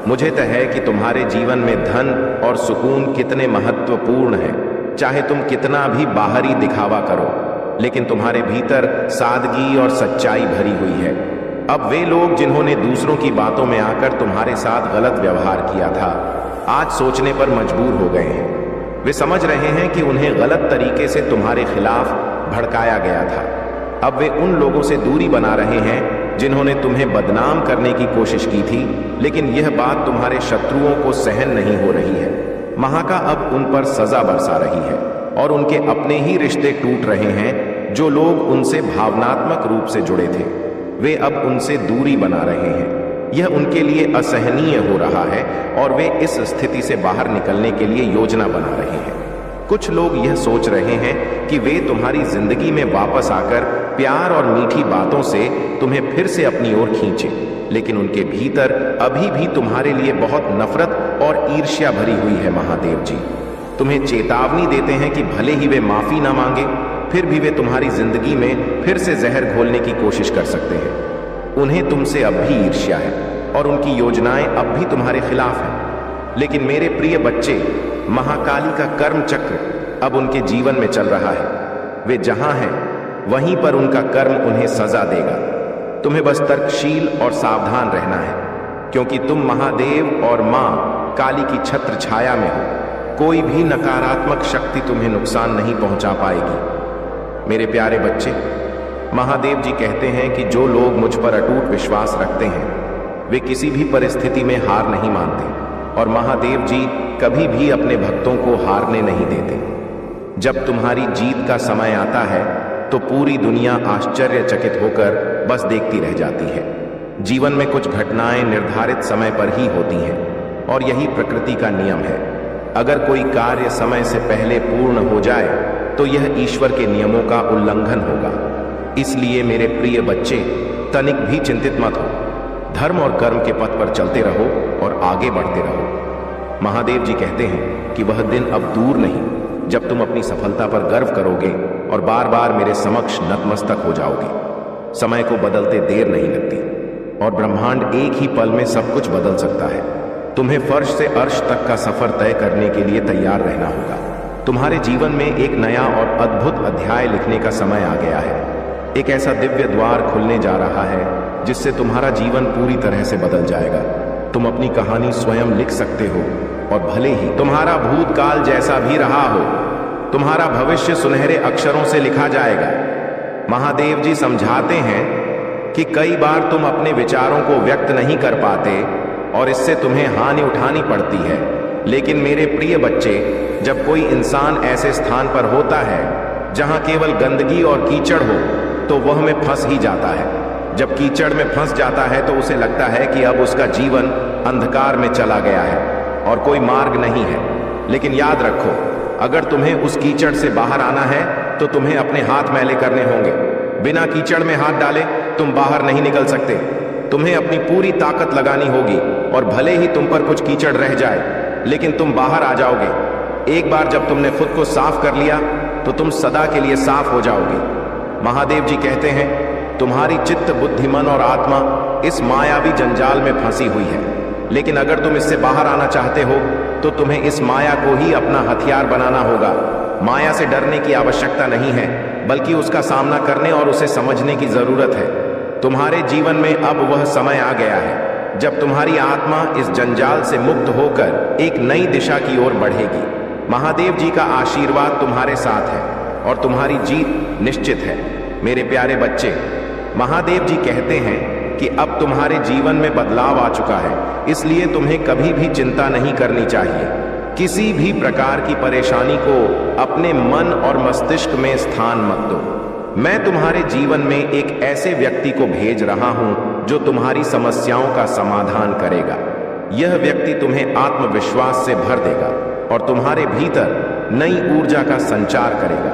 मुझे तय है कि तुम्हारे जीवन में धन और सुकून कितने महत्वपूर्ण हैं। चाहे तुम कितना भी बाहरी दिखावा करो, लेकिन तुम्हारे भीतर सादगी और सच्चाई भरी हुई है। अब वे लोग जिन्होंने दूसरों की बातों में आकर तुम्हारे साथ गलत व्यवहार किया था, आज सोचने पर मजबूर हो गए हैं। वे समझ रहे हैं कि उन्हें गलत तरीके से तुम्हारे खिलाफ भड़काया गया था। अब वे उन लोगों से दूरी बना रहे हैं जिन्होंने तुम्हें बदनाम करने की कोशिश की थी, लेकिन यह बात तुम्हारे शत्रुओं को सहन नहीं हो रही है। महाका अब उन पर सजा बरसा रही है और उनके अपने ही रिश्ते टूट रहे हैं। जो लोग उनसे भावनात्मक रूप से जुड़े थे वे अब उनसे दूरी बना रहे हैं। यह उनके लिए असहनीय हो रहा है और वे इस स्थिति से बाहर निकलने के लिए योजना बना रहे हैं। कुछ लोग यह सोच रहे हैं कि वे तुम्हारी जिंदगी में वापस आकर प्यार और मीठी बातों से तुम्हें फिर से अपनी ओर खींचे, लेकिन उनके भीतर अभी भी तुम्हारे लिए बहुत नफरत और ईर्ष्या भरी हुई है। महादेव जी तुम्हें चेतावनी देते हैं कि भले ही वे माफी ना मांगे, फिर भी वे तुम्हारी जिंदगी में फिर से जहर घोलने की कोशिश कर सकते हैं। उन्हें तुमसे अब भी ईर्ष्या है और उनकी योजनाएं अब भी तुम्हारे खिलाफ हैं। लेकिन मेरे प्रिय बच्चे, महाकाली का कर्म चक्र अब उनके जीवन में चल रहा है। वे जहां हैं वहीं पर उनका कर्म उन्हें सजा देगा। तुम्हें बस तर्कशील और सावधान रहना है, क्योंकि तुम महादेव और मां काली की छत्र छाया में हो। कोई भी नकारात्मक शक्ति तुम्हें नुकसान नहीं पहुंचा पाएगी। मेरे प्यारे बच्चे, महादेव जी कहते हैं कि जो लोग मुझ पर अटूट विश्वास रखते हैं वे किसी भी परिस्थिति में हार नहीं मानते, और महादेव जी कभी भी अपने भक्तों को हारने नहीं देते। जब तुम्हारी जीत का समय आता है तो पूरी दुनिया आश्चर्यचकित होकर बस देखती रह जाती है। जीवन में कुछ घटनाएं निर्धारित समय पर ही होती हैं और यही प्रकृति का नियम है। अगर कोई कार्य समय से पहले पूर्ण हो जाए तो यह ईश्वर के नियमों का उल्लंघन होगा। इसलिए मेरे प्रिय बच्चे, तनिक भी चिंतित मत हो। धर्म और कर्म के पथ पर चलते रहो और आगे बढ़ते रहो। महादेव जी कहते हैं कि वह दिन अब दूर नहीं जब तुम अपनी सफलता पर गर्व करोगे और बार बार मेरे समक्ष नतमस्तक हो जाओगे। समय को बदलते देर नहीं लगती और ब्रह्मांड एक ही पल में सब कुछ बदल सकता है। तुम्हें फर्श से अर्श तक का सफर तय करने के लिए तैयार रहना होगा। तुम्हारे जीवन में एक नया और अद्भुत अध्याय लिखने का समय आ गया है। एक ऐसा दिव्य द्वार खुलने जा रहा है जिससे तुम्हारा जीवन पूरी तरह से बदल जाएगा। तुम अपनी कहानी स्वयं लिख सकते हो और भले ही तुम्हारा भूतकाल जैसा भी रहा हो, तुम्हारा भविष्य सुनहरे अक्षरों से लिखा जाएगा। महादेव जी समझाते हैं कि कई बार तुम अपने विचारों को व्यक्त नहीं कर पाते और इससे तुम्हें हानि उठानी पड़ती है। लेकिन मेरे प्रिय बच्चे, जब कोई इंसान ऐसे स्थान पर होता है जहां केवल गंदगी और कीचड़ हो तो वह में फंस ही जाता है। जब कीचड़ में फंस जाता है तो उसे लगता है कि अब उसका जीवन अंधकार में चला गया है और कोई मार्ग नहीं है। लेकिन याद रखो, अगर तुम्हें उस कीचड़ से बाहर आना है तो तुम्हें अपने हाथ मैले करने होंगे। बिना कीचड़ में हाथ डाले तुम बाहर नहीं निकल सकते। तुम्हें अपनी पूरी ताकत लगानी होगी और भले ही तुम पर कुछ कीचड़ रह जाए, लेकिन तुम बाहर आ जाओगे। एक बार जब तुमने खुद को साफ कर लिया तो तुम सदा के लिए साफ हो जाओगे। महादेव जी कहते हैं, तुम्हारी चित्त, बुद्धि, मन और आत्मा इस मायावी जंजाल में फंसी हुई है। लेकिन अगर तुम इससे बाहर आना चाहते हो तो तुम्हें इस माया को ही अपना हथियार बनाना होगा। माया से डरने की आवश्यकता नहीं है, बल्कि उसका सामना करने और उसे समझने की जरूरत है। तुम्हारे जीवन में अब वह समय आ गया है जब तुम्हारी आत्मा इस जंजाल से मुक्त होकर एक नई दिशा की ओर बढ़ेगी। महादेव जी का आशीर्वाद तुम्हारे साथ है और तुम्हारी जीत निश्चित है। मेरे प्यारे बच्चे, महादेव जी कहते हैं कि अब तुम्हारे जीवन में बदलाव आ चुका है, इसलिए तुम्हें कभी भी चिंता नहीं करनी चाहिए। किसी भी प्रकार की परेशानी को अपने मन और मस्तिष्क में स्थान मत दो। मैं तुम्हारे जीवन में एक ऐसे व्यक्ति को भेज रहा हूं जो तुम्हारी समस्याओं का समाधान करेगा। यह व्यक्ति तुम्हें आत्मविश्वास से भर देगा और तुम्हारे भीतर नई ऊर्जा का संचार करेगा,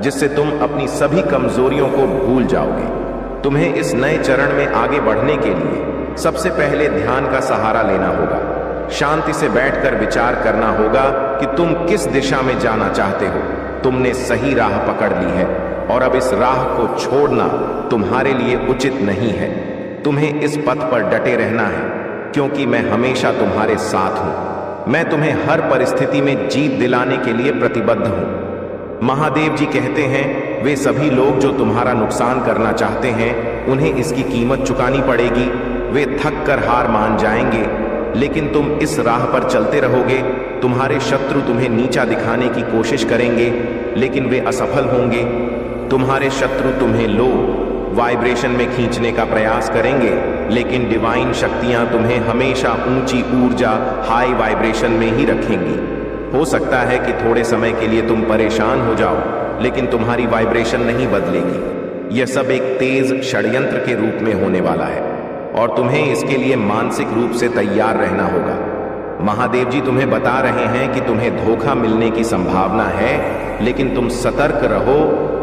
जिससे तुम अपनी सभी कमजोरियों को भूल जाओगे। तुम्हें इस नए चरण में आगे बढ़ने के लिए सबसे पहले ध्यान का सहारा लेना होगा। शांति से बैठकर विचार करना होगा कि तुम किस दिशा में जाना चाहते हो। तुमने सही राह पकड़ ली है और अब इस राह को छोड़ना तुम्हारे लिए उचित नहीं है। तुम्हें इस पथ पर डटे रहना है, क्योंकि मैं हमेशा तुम्हारे साथ हूं। मैं तुम्हें हर परिस्थिति में जीत दिलाने के लिए प्रतिबद्ध हूं। महादेव जी कहते हैं, वे सभी लोग जो तुम्हारा नुकसान करना चाहते हैं, उन्हें इसकी कीमत चुकानी पड़ेगी। वे थक कर हार मान जाएंगे, लेकिन तुम इस राह पर चलते रहोगे। तुम्हारे शत्रु तुम्हें नीचा दिखाने की कोशिश करेंगे, लेकिन वे असफल होंगे। तुम्हारे शत्रु तुम्हें लो वाइब्रेशन में खींचने का प्रयास करेंगे, लेकिन डिवाइन शक्तियां तुम्हें हमेशा ऊंची ऊर्जा, हाई वाइब्रेशन में ही रखेंगी। हो सकता है कि थोड़े समय के लिए तुम परेशान हो जाओ, लेकिन तुम्हारी वाइब्रेशन नहीं बदलेगी। यह सब एक तेज षड्यंत्र के रूप में होने वाला है और तुम्हें इसके लिए मानसिक रूप से तैयार रहना होगा। महादेव जी तुम्हें बता रहे हैं कि तुम्हें धोखा मिलने की संभावना है, लेकिन तुम सतर्क रहो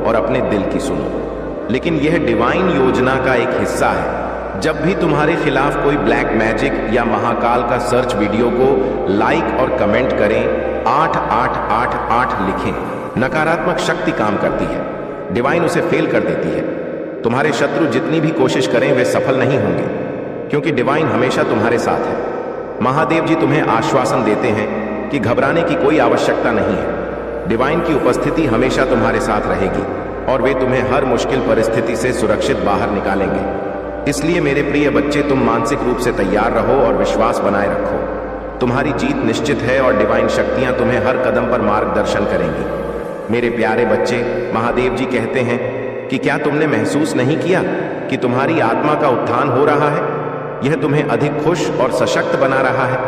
और अपने दिल की सुनो। लेकिन यह डिवाइन योजना का एक हिस्सा है। जब भी तुम्हारे खिलाफ कोई ब्लैक मैजिक या महाकाल का सर्च वीडियो को लाइक और कमेंट करें, 8888 लिखें। नकारात्मक शक्ति काम करती है, डिवाइन उसे फेल कर देती है। तुम्हारे शत्रु जितनी भी कोशिश करें वे सफल नहीं होंगे, क्योंकि डिवाइन हमेशा तुम्हारे साथ है। महादेव जी तुम्हें आश्वासन देते हैं कि घबराने की कोई आवश्यकता नहीं है। डिवाइन की उपस्थिति हमेशा तुम्हारे साथ रहेगी और वे तुम्हें हर मुश्किल परिस्थिति से सुरक्षित बाहर निकालेंगे। इसलिए मेरे प्रिय बच्चे, तुम मानसिक रूप से तैयार रहो और विश्वास बनाए रखो। तुम्हारी जीत निश्चित है और डिवाइन शक्तियां तुम्हें हर कदम पर मार्गदर्शन करेंगी। मेरे प्यारे बच्चे, महादेव जी कहते हैं कि क्या तुमने महसूस नहीं किया कि तुम्हारी आत्मा का उत्थान हो रहा है? यह तुम्हें अधिक खुश और सशक्त बना रहा है।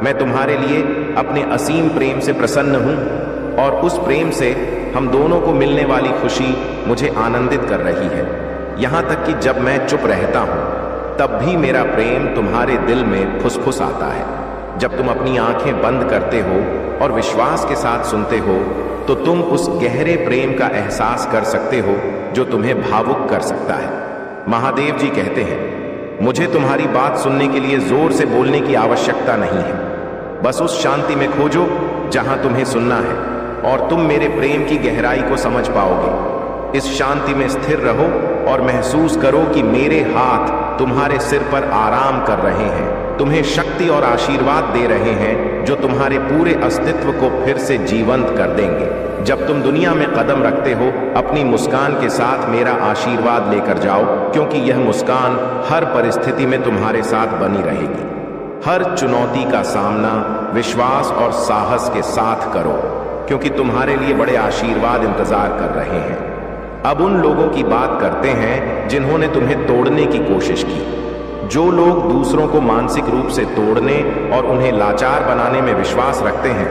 मैं तुम्हारे लिए अपने असीम प्रेम से प्रसन्न हूं और उस प्रेम से हम दोनों को मिलने वाली खुशी मुझे आनंदित कर रही है। यहाँ तक कि जब मैं चुप रहता हूँ तब भी मेरा प्रेम तुम्हारे दिल में फुसफुस आता है। जब तुम अपनी आंखें बंद करते हो और विश्वास के साथ सुनते हो तो तुम उस गहरे प्रेम का एहसास कर सकते हो जो तुम्हें भावुक कर सकता है। महादेव जी कहते हैं, मुझे तुम्हारी बात सुनने के लिए जोर से बोलने की आवश्यकता नहीं है, बस उस शांति में खोजो जहां तुम्हें सुनना है और तुम मेरे प्रेम की गहराई को समझ पाओगे। इस शांति में स्थिर रहो और महसूस करो कि मेरे हाथ तुम्हारे सिर पर आराम कर रहे हैं, तुम्हें शक्ति और आशीर्वाद दे रहे हैं जो तुम्हारे पूरे अस्तित्व को फिर से जीवंत कर देंगे। जब तुम दुनिया में कदम रखते हो, अपनी मुस्कान के साथ मेरा आशीर्वाद लेकर जाओ, क्योंकि यह मुस्कान हर परिस्थिति में तुम्हारे साथ बनी रहेगी। हर चुनौती का सामना विश्वास और साहस के साथ करो, क्योंकि तुम्हारे लिए बड़े आशीर्वाद इंतजार कर रहे हैं। अब उन लोगों की बात करते हैं जिन्होंने तुम्हें तोड़ने की कोशिश की। जो लोग दूसरों को मानसिक रूप से तोड़ने और उन्हें लाचार बनाने में विश्वास रखते हैं,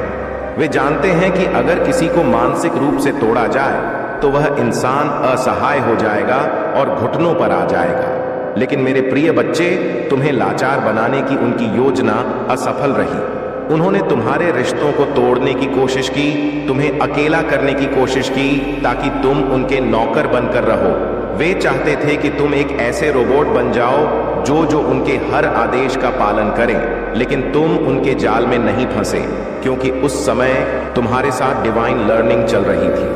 वे जानते हैं कि अगर किसी को मानसिक रूप से तोड़ा जाए तो वह इंसान असहाय हो जाएगा और घुटनों पर आ जाएगा। लेकिन मेरे प्रिय बच्चे, तुम्हें लाचार बनाने की उनकी योजना असफल रही। उन्होंने तुम्हारे रिश्तों को तोड़ने की कोशिश की, तुम्हें अकेला करने की कोशिश की ताकि तुम उनके नौकर बनकर रहो। वे चाहते थे कि तुम एक ऐसे रोबोट बन जाओ जो उनके हर आदेश का पालन करें, लेकिन तुम उनके जाल में नहीं फंसे, क्योंकि उस समय तुम्हारे साथ डिवाइन लर्निंग चल रही थी।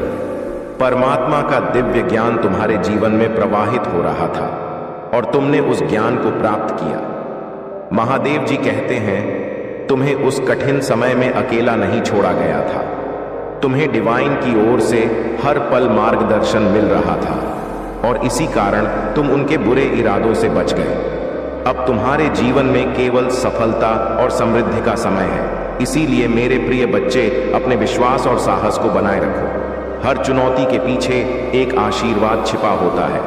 परमात्मा का दिव्य ज्ञान तुम्हारे जीवन में प्रवाहित हो रहा था और तुमने उस ज्ञान को प्राप्त किया। महादेव जी कहते हैं, तुम्हें उस कठिन समय में अकेला नहीं छोड़ा गया था। तुम्हें डिवाइन की ओर से हर पल मार्गदर्शन मिल रहा था और इसी कारण तुम उनके बुरे इरादों से बच गए। अब तुम्हारे जीवन में केवल सफलता और समृद्धि का समय है। इसीलिए मेरे प्रिय बच्चे, अपने विश्वास और साहस को बनाए रखो। हर चुनौती के पीछे एक आशीर्वाद छिपा होता है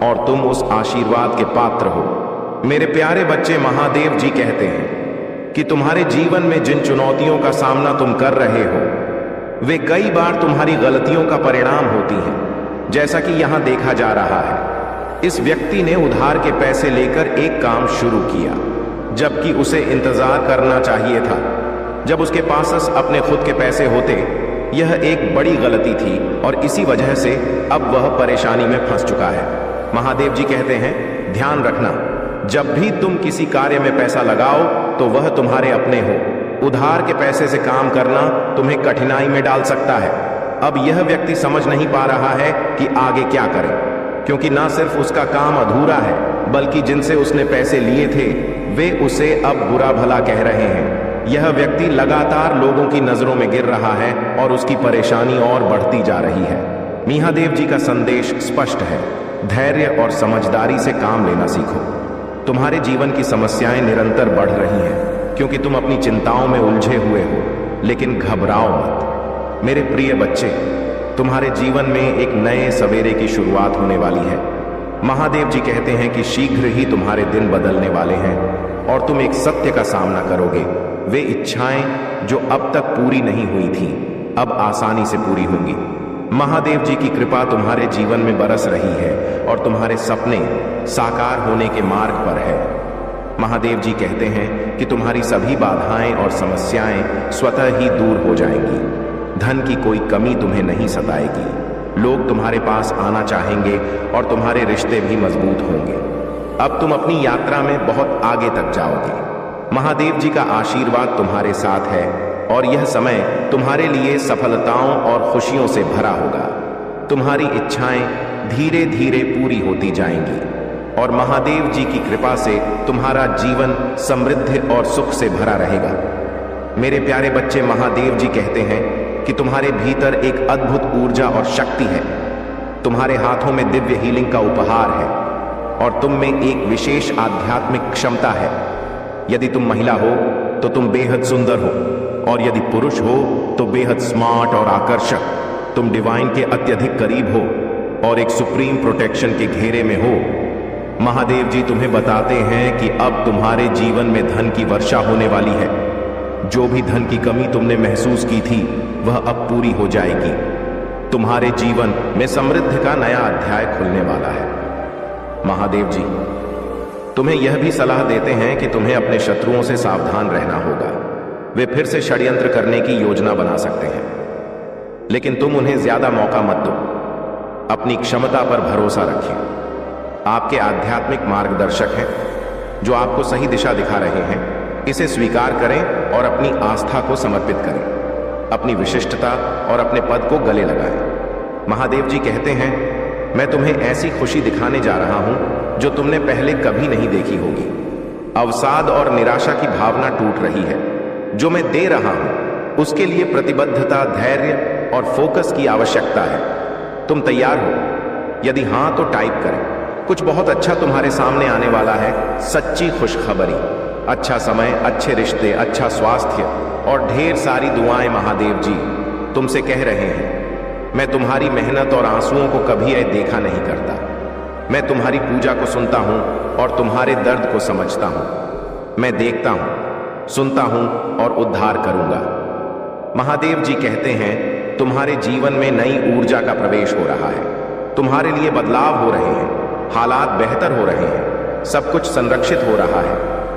और तुम उस आशीर्वाद के पात्र हो। मेरे प्यारे बच्चे, महादेव जी कहते हैं कि तुम्हारे जीवन में जिन चुनौतियों का सामना तुम कर रहे हो, वे कई बार तुम्हारी गलतियों का परिणाम होती हैं, जैसा कि यहां देखा जा रहा है। इस व्यक्ति ने उधार के पैसे लेकर एक काम शुरू किया, जबकि उसे इंतजार करना चाहिए था जब उसके पास अपने खुद के पैसे होते। यह एक बड़ी गलती थी और इसी वजह से अब वह परेशानी में फंस चुका है। महादेव जी कहते हैं, ध्यान रखना, जब भी तुम किसी कार्य में पैसा लगाओ तो वह तुम्हारे अपने हो। उधार के पैसे से काम करना तुम्हें कठिनाई में डाल सकता है। अब यह व्यक्ति समझ नहीं पा रहा है कि आगे क्या करे, क्योंकि ना सिर्फ उसका काम अधूरा है, बल्कि जिनसे उसने पैसे लिए थे वे उसे अब बुरा भला कह रहे हैं। यह व्यक्ति लगातार लोगों की नजरों में गिर रहा है और उसकी परेशानी और बढ़ती जा रही है। महादेव जी का संदेश स्पष्ट है, धैर्य और समझदारी से काम लेना सीखो। तुम्हारे जीवन की समस्याएं निरंतर बढ़ रही हैं क्योंकि तुम अपनी चिंताओं में उलझे हुए हो, लेकिन घबराओ मत। मेरे प्रिय बच्चे, तुम्हारे जीवन में एक नए सवेरे की शुरुआत होने वाली है। महादेव जी कहते हैं कि शीघ्र ही तुम्हारे दिन बदलने वाले हैं और तुम एक सत्य का सामना करोगे। वे इच्छाएं जो अब तक पूरी नहीं हुई थीं, अब आसानी से पूरी होंगी। महादेव जी की कृपा तुम्हारे जीवन में बरस रही है और तुम्हारे सपने साकार होने के मार्ग पर है। महादेव जी कहते हैं कि तुम्हारी सभी बाधाएं और समस्याएं स्वतः ही दूर हो जाएंगी। धन की कोई कमी तुम्हें नहीं सताएगी। लोग तुम्हारे पास आना चाहेंगे और तुम्हारे रिश्ते भी मजबूत होंगे। अब तुम अपनी यात्रा में बहुत आगे तक जाओगे। महादेव जी का आशीर्वाद तुम्हारे साथ है और यह समय तुम्हारे लिए सफलताओं और खुशियों से भरा होगा। तुम्हारी इच्छाएं धीरे धीरे पूरी होती जाएंगी और महादेव जी की कृपा से तुम्हारा जीवन समृद्धि और सुख से भरा रहेगा। मेरे प्यारे बच्चे, महादेव जी कहते हैं कि तुम्हारे भीतर एक अद्भुत ऊर्जा और शक्ति है। तुम्हारे हाथों में दिव्य हीलिंग का उपहार है और तुम में एक विशेष आध्यात्मिक क्षमता है। यदि तुम महिला हो तो तुम बेहद सुंदर हो और यदि पुरुष हो तो बेहद स्मार्ट और आकर्षक। तुम डिवाइन के अत्यधिक करीब हो और एक सुप्रीम प्रोटेक्शन के घेरे में हो। महादेव जी तुम्हें बताते हैं कि अब तुम्हारे जीवन में धन की वर्षा होने वाली है। जो भी धन की कमी तुमने महसूस की थी वह अब पूरी हो जाएगी। तुम्हारे जीवन में समृद्धि का नया अध्याय खुलने वाला है। महादेव जी तुम्हें यह भी सलाह देते हैं कि तुम्हें अपने शत्रुओं से सावधान रहना होगा। वे फिर से षड्यंत्र करने की योजना बना सकते हैं, लेकिन तुम उन्हें ज्यादा मौका मत दो। अपनी क्षमता पर भरोसा रखें। आपके आध्यात्मिक मार्गदर्शक हैं जो आपको सही दिशा दिखा रहे हैं। इसे स्वीकार करें और अपनी आस्था को समर्पित करें। अपनी विशिष्टता और अपने पद को गले लगाएं। महादेव जी कहते हैं, मैं तुम्हें ऐसी खुशी दिखाने जा रहा हूं जो तुमने पहले कभी नहीं देखी होगी। अवसाद और निराशा की भावना टूट रही है। जो मैं दे रहा हूं उसके लिए प्रतिबद्धता, धैर्य और फोकस की आवश्यकता है। तुम तैयार हो? यदि हां तो टाइप करें। कुछ बहुत अच्छा तुम्हारे सामने आने वाला है। सच्ची खुशखबरी, अच्छा समय, अच्छे रिश्ते, अच्छा स्वास्थ्य और ढेर सारी दुआएं। महादेव जी तुमसे कह रहे हैं, मैं तुम्हारी मेहनत और आंसुओं को कभी देखा नहीं करता। मैं तुम्हारी पूजा को सुनता हूं और तुम्हारे दर्द को समझता हूं। मैं देखता हूं, सुनता हूं और उद्धार करूंगा। महादेव जी कहते हैं, तुम्हारे जीवन में नई ऊर्जा का प्रवेश हो रहा है। तुम्हारे लिए बदलाव हो रहे हैं। हालात बेहतर हो रहे हैं। सब कुछ संरक्षित हो रहा है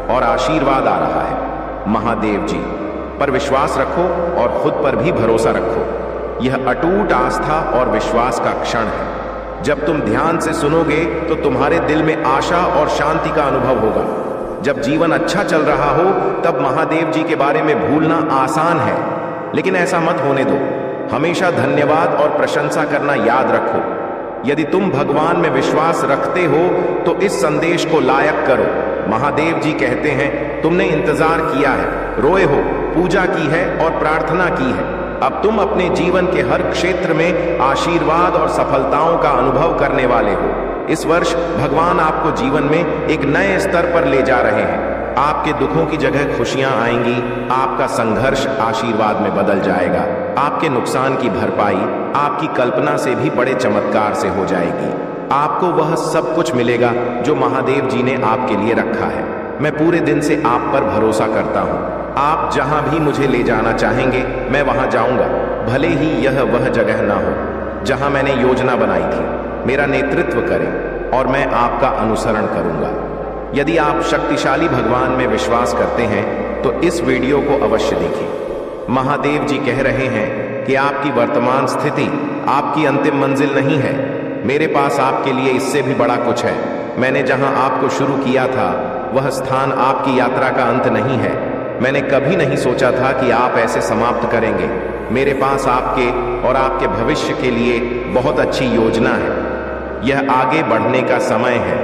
और आशीर्वाद आ रहा है। महादेव जी पर विश्वास रखो और खुद पर भी भरोसा रखो। यह अटूट आस्था और विश्वास का क्षण है। जब तुम ध्यान से सुनोगे तो तुम्हारे दिल में आशा और शांति का अनुभव होगा। जब जीवन अच्छा चल रहा हो तब महादेव जी के बारे में भूलना आसान है, लेकिन ऐसा मत होने दो। हमेशा धन्यवाद और प्रशंसा करना याद रखो। यदि तुम भगवान में विश्वास रखते हो तो इस संदेश को लायक करो। महादेव जी कहते हैं, तुमने इंतजार किया है, रोए हो, पूजा की है और प्रार्थना की है। अब तुम अपने जीवन के हर क्षेत्र में आशीर्वाद और सफलताओं का अनुभव करने वाले हो। इस वर्ष भगवान आपको जीवन में एक नए स्तर पर ले जा रहे हैं। आपके दुखों की जगह खुशियां आएंगी। आपका संघर्ष आशीर्वाद में बदल जाएगा। आपके नुकसान की भरपाई आपकी कल्पना से भी बड़े चमत्कार से हो जाएगी। आपको वह सब कुछ मिलेगा जो महादेव जी ने आपके लिए रखा है। मैं पूरे दिन से आप पर भरोसा करता हूँ। आप जहां भी मुझे ले जाना चाहेंगे मैं वहां जाऊंगा, भले ही यह वह जगह ना हो जहां मैंने योजना बनाई थी। मेरा नेतृत्व करें और मैं आपका अनुसरण करूंगा। यदि आप शक्तिशाली भगवान में विश्वास करते हैं तो इस वीडियो को अवश्य देखें। महादेव जी कह रहे हैं कि आपकी वर्तमान स्थिति आपकी अंतिम मंजिल नहीं है। मेरे पास आपके लिए इससे भी बड़ा कुछ है। मैंने जहां आपको शुरू किया था वह स्थान आपकी यात्रा का अंत नहीं है। मैंने कभी नहीं सोचा था कि आप ऐसे समाप्त करेंगे। मेरे पास आपके और आपके भविष्य के लिए बहुत अच्छी योजना है। यह आगे बढ़ने का समय है।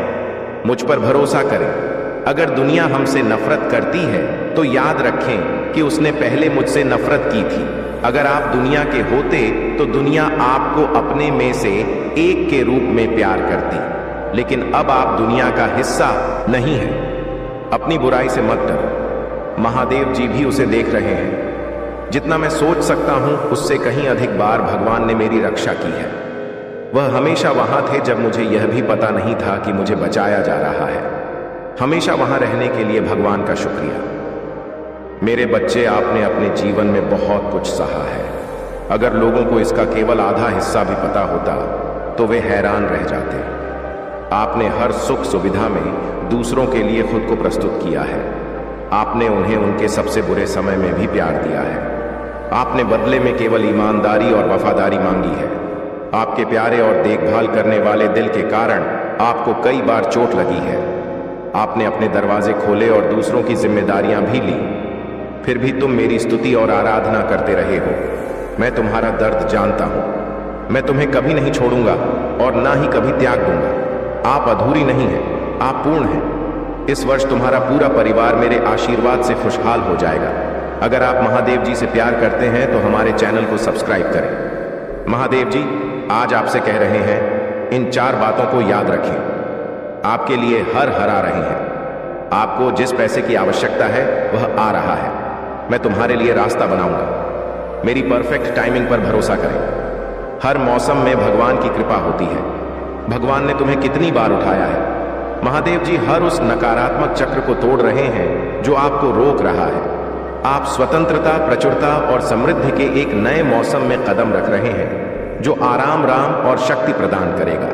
मुझ पर भरोसा करें। अगर दुनिया हमसे नफरत करती है तो याद रखें कि उसने पहले मुझसे नफरत की थी। अगर आप दुनिया के होते तो दुनिया आपको अपने में से एक के रूप में प्यार करती, लेकिन अब आप दुनिया का हिस्सा नहीं है। अपनी बुराई से मत डरो। महादेव जी भी उसे देख रहे हैं। जितना मैं सोच सकता हूं उससे कहीं अधिक बार भगवान ने मेरी रक्षा की है। वह हमेशा वहां थे जब मुझे यह भी पता नहीं था कि मुझे बचाया जा रहा है। हमेशा वहां रहने के लिए भगवान का शुक्रिया। मेरे बच्चे, आपने अपने जीवन में बहुत कुछ सहा है। अगर लोगों को इसका केवल आधा हिस्सा भी पता होता तो वे हैरान रह जाते। आपने हर सुख सुविधा में दूसरों के लिए खुद को प्रस्तुत किया है। आपने उन्हें उनके सबसे बुरे समय में भी प्यार दिया है। आपने बदले में केवल ईमानदारी और वफादारी मांगी है। आपके प्यारे और देखभाल करने वाले दिल के कारण आपको कई बार चोट लगी है। आपने अपने दरवाजे खोले और दूसरों की जिम्मेदारियां भी ली, फिर भी तुम मेरी स्तुति और आराधना करते रहे हो। मैं तुम्हारा दर्द जानता हूं। मैं तुम्हें कभी नहीं छोड़ूंगा और ना ही कभी त्याग दूंगा। आप अधूरी नहीं हैं, आप पूर्ण हैं। इस वर्ष तुम्हारा पूरा परिवार मेरे आशीर्वाद से खुशहाल हो जाएगा। अगर आप महादेव जी से प्यार करते हैं तो हमारे चैनल को सब्सक्राइब करें। महादेव जी आज आपसे कह रहे हैं, इन 4 बातों को याद रखें। आपके लिए हर आ रहे हैं। आपको जिस पैसे की आवश्यकता है वह आ रहा है। मैं तुम्हारे लिए रास्ता बनाऊंगा। मेरी परफेक्ट टाइमिंग पर भरोसा करें। हर मौसम में भगवान की कृपा होती है। भगवान ने तुम्हें कितनी बार उठाया है। महादेव जी हर उस नकारात्मक चक्र को तोड़ रहे हैं जो आपको रोक रहा है। आप स्वतंत्रता, प्रचुरता और समृद्धि के एक नए मौसम में कदम रख रहे हैं। जो आराम राम और शक्ति प्रदान करेगा।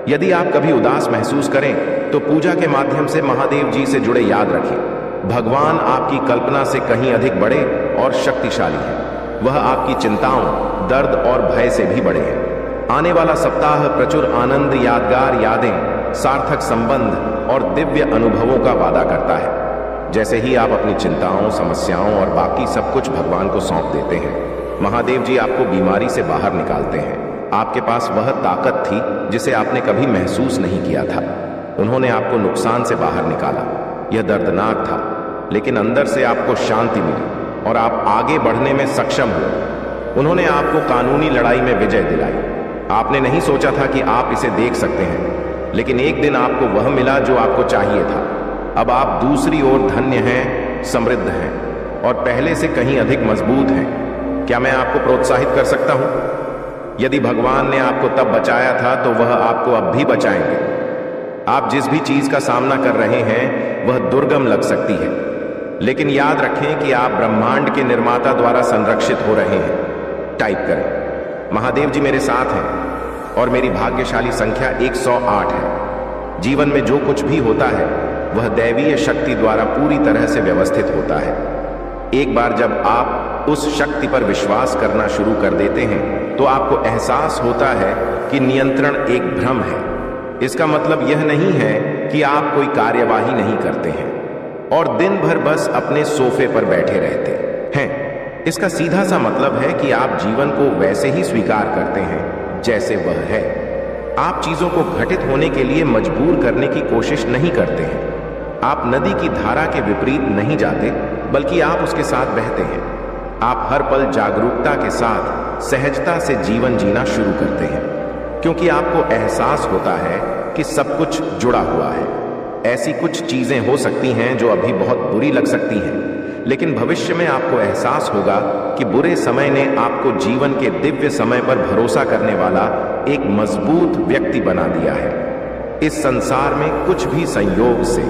यदि आप कभी उदास महसूस करें तो पूजा के माध्यम से महादेव जी से जुड़े याद रखें। भगवान आपकी कल्पना से कहीं अधिक बड़े और शक्तिशाली हैं। वह आपकी चिंताओं, दर्द और भय से भी बड़े हैं। आने वाला सप्ताह प्रचुर आनंद, यादगार यादें, सार्थक संबंध और दिव्य अनुभवों का वादा करता है। जैसे ही आप अपनी चिंताओं, समस्याओं और बाकी सब कुछ भगवान को सौंप देते हैं, महादेव जी आपको बीमारी से बाहर निकालते हैं। आपके पास वह ताकत थी जिसे आपने कभी महसूस नहीं किया था। उन्होंने आपको नुकसान से बाहर निकाला। यह दर्दनाक था, लेकिन अंदर से आपको शांति मिली और आप आगे बढ़ने में सक्षम हुए। उन्होंने आपको कानूनी लड़ाई में विजय दिलाई। आपने नहीं सोचा था कि आप इसे देख सकते हैं, लेकिन एक दिन आपको वह मिला जो आपको चाहिए था। अब आप दूसरी ओर धन्य हैं, समृद्ध हैं और पहले से कहीं अधिक मजबूत हैं। क्या मैं आपको प्रोत्साहित कर सकता हूं? यदि भगवान ने आपको तब बचाया था तो वह आपको अब भी बचाएंगे। आप जिस भी चीज का सामना कर रहे हैं वह दुर्गम लग सकती है, लेकिन याद रखें कि आप ब्रह्मांड के निर्माता द्वारा संरक्षित हो रहे हैं। टाइप करें, महादेव जी मेरे साथ हैं और मेरी भाग्यशाली संख्या 108 है। जीवन में जो कुछ भी होता है वह दैवीय शक्ति द्वारा पूरी तरह से व्यवस्थित होता है। एक बार जब आप उस शक्ति पर विश्वास करना शुरू कर देते हैं तो आपको एहसास होता है कि नियंत्रण एक भ्रम है। इसका मतलब यह नहीं है कि आप कोई कार्यवाही नहीं करते हैं और दिन भर बस अपने सोफे पर बैठे रहते हैं। इसका सीधा सा मतलब है कि आप जीवन को वैसे ही स्वीकार करते हैं जैसे वह है। आप चीजों को घटित होने के लिए मजबूर करने की कोशिश नहीं करते हैं। आप नदी की धारा के विपरीत नहीं जाते, बल्कि आप उसके साथ बहते हैं। आप हर पल जागरूकता के साथ सहजता से जीवन जीना शुरू करते हैं, क्योंकि आपको एहसास होता है कि सब कुछ जुड़ा हुआ है। ऐसी कुछ चीजें हो सकती हैं जो अभी बहुत बुरी लग सकती हैं, लेकिन भविष्य में आपको एहसास होगा कि बुरे समय ने आपको जीवन के दिव्य समय पर भरोसा करने वाला एक मजबूत व्यक्ति बना दिया है। इस संसार में कुछ भी संयोग से,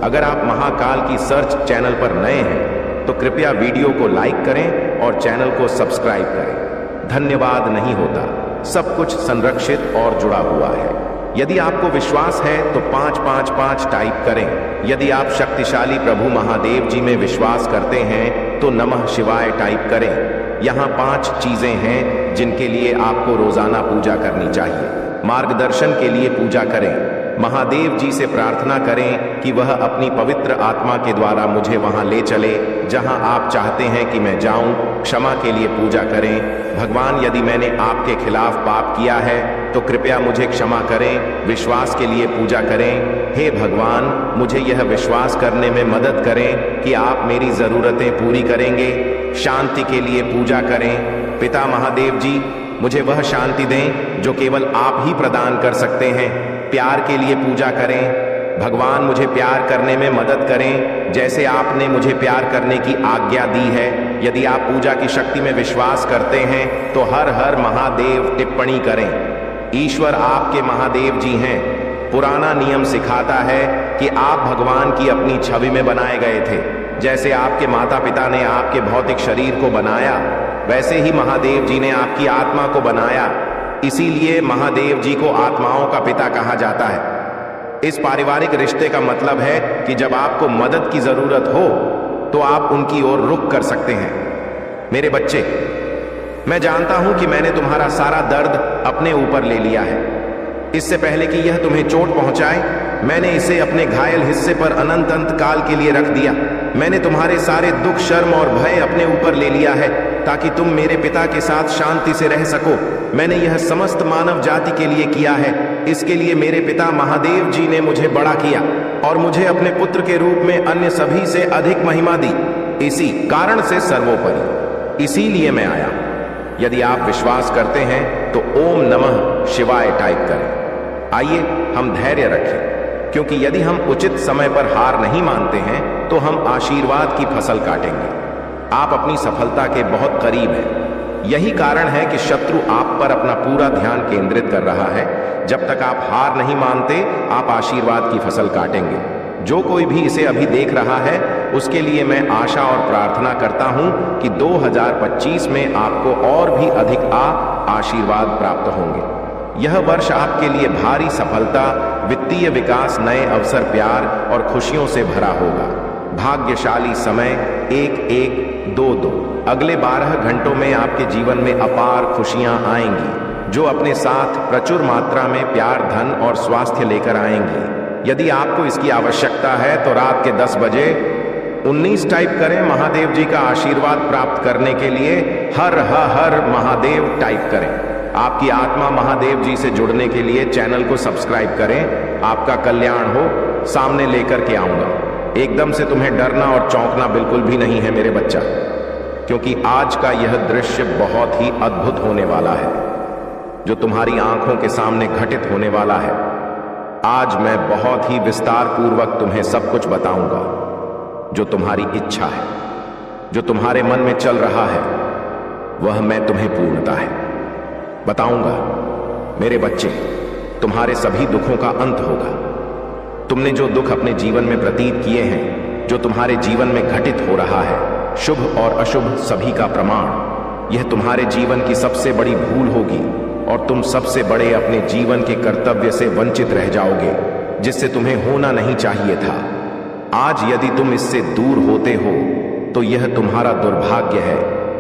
अगर आप महाकाल की सर्च चैनल पर नए हैं तो कृपया वीडियो को लाइक करें और चैनल को सब्सक्राइब करें। धन्यवाद नहीं होता, सब कुछ संरक्षित और जुड़ा हुआ है। यदि आपको विश्वास है तो 555 टाइप करें। यदि आप शक्तिशाली प्रभु महादेव जी में विश्वास करते हैं तो नमः शिवाय टाइप करें। यहाँ 5 चीजें हैं जिनके लिए आपको रोजाना पूजा करनी चाहिए। मार्गदर्शन के लिए पूजा करें। महादेव जी से प्रार्थना करें कि वह अपनी पवित्र आत्मा के द्वारा मुझे वहां ले चले जहां आप चाहते हैं कि मैं जाऊं। क्षमा के लिए पूजा करें। भगवान, यदि मैंने आपके खिलाफ पाप किया है तो कृपया मुझे क्षमा करें। विश्वास के लिए पूजा करें। हे भगवान, मुझे यह विश्वास करने में मदद करें कि आप मेरी जरूरतें पूरी करेंगे। शांति के लिए पूजा करें। पिता महादेव जी, मुझे वह शांति दें जो केवल आप ही प्रदान कर सकते हैं। प्यार के लिए पूजा करें। भगवान, मुझे प्यार करने में मदद करें जैसे आपने मुझे प्यार करने की आज्ञा दी है। यदि आप पूजा की शक्ति में विश्वास करते हैं तो हर हर महादेव टिप्पणी करें। ईश्वर आपके महादेव जी हैं। पुराना नियम सिखाता है कि आप भगवान की अपनी छवि में बनाए गए थे। जैसे आपके माता पिता ने आपके भौतिक शरीर को बनाया, वैसे ही महादेव जी ने आपकी आत्मा को बनाया। इसीलिए महादेव जी को आत्माओं का पिता कहा जाता है। इस पारिवारिक रिश्ते का मतलब है कि जब आपको मदद की जरूरत हो तो आप उनकी ओर रुख कर सकते हैं। मेरे बच्चे, मैं जानता हूं कि मैंने तुम्हारा सारा दर्द अपने ऊपर ले लिया है। इससे पहले कि यह तुम्हें चोट पहुंचाए, मैंने इसे अपने घायल हिस्से पर अनंत काल के लिए रख दिया। मैंने तुम्हारे सारे दुख, शर्म और भय अपने ऊपर ले लिया है ताकि तुम मेरे पिता के साथ शांति से रह सको। मैंने यह समस्त मानव जाति के लिए किया है। इसके लिए मेरे पिता महादेव जी ने मुझे बड़ा किया और मुझे अपने पुत्र के रूप में अन्य सभी से अधिक महिमा दी। इसी कारण से सर्वोपरि, इसीलिए मैं आया। यदि आप विश्वास करते हैं तो ओम नमः शिवाय टाइप करें। आइए हम धैर्य रखें, क्योंकि यदि हम उचित समय पर हार नहीं मानते हैं तो हम आशीर्वाद की फसल काटेंगे। आप अपनी सफलता के बहुत करीब हैं। यही कारण है कि शत्रु आप पर अपना पूरा ध्यान केंद्रित कर रहा है। जब तक आप हार नहीं मानते, आप आशीर्वाद की फसल काटेंगे। जो कोई भी इसे अभी देख रहा है उसके लिए मैं आशा और प्रार्थना करता हूं कि 2025 में आपको और भी अधिक आशीर्वाद प्राप्त होंगे। यह वर्ष आपके लिए भारी सफलता, वित्तीय विकास, नए अवसर, प्यार और खुशियों से भरा होगा। भाग्यशाली समय 1122। अगले 12 घंटों में आपके जीवन में अपार खुशियां आएंगी, जो अपने साथ प्रचुर मात्रा में प्यार, धन और स्वास्थ्य लेकर आएंगी। यदि आपको इसकी आवश्यकता है तो रात के 10 बजे 19 टाइप करें। महादेव जी का आशीर्वाद प्राप्त करने के लिए हर हर महादेव टाइप करें। आपकी आत्मा महादेव जी से जुड़ने के लिए चैनल को सब्सक्राइब करें। आपका कल्याण हो, सामने लेकर के आऊंगा। एकदम से तुम्हें डरना और चौंकना बिल्कुल भी नहीं है मेरे बच्चा, क्योंकि आज का यह दृश्य बहुत ही अद्भुत होने वाला है, जो तुम्हारी आंखों के सामने घटित होने वाला है। आज मैं बहुत ही विस्तार पूर्वक तुम्हें सब कुछ बताऊंगा, जो तुम्हारी इच्छा है, जो तुम्हारे मन में चल रहा है, वह मैं तुम्हें पूर्णता है बताऊंगा। मेरे बच्चे, तुम्हारे सभी दुखों का अंत होगा। तुमने जो दुख अपने जीवन में व्यतीत किए हैं, जो तुम्हारे जीवन में घटित हो रहा है, शुभ और अशुभ सभी का प्रमाण, यह तुम्हारे जीवन की सबसे बड़ी भूल होगी और तुम सबसे बड़े अपने जीवन के कर्तव्य से वंचित रह जाओगे, जिससे तुम्हें होना नहीं चाहिए था। आज यदि तुम इससे दूर होते हो तो यह तुम्हारा दुर्भाग्य है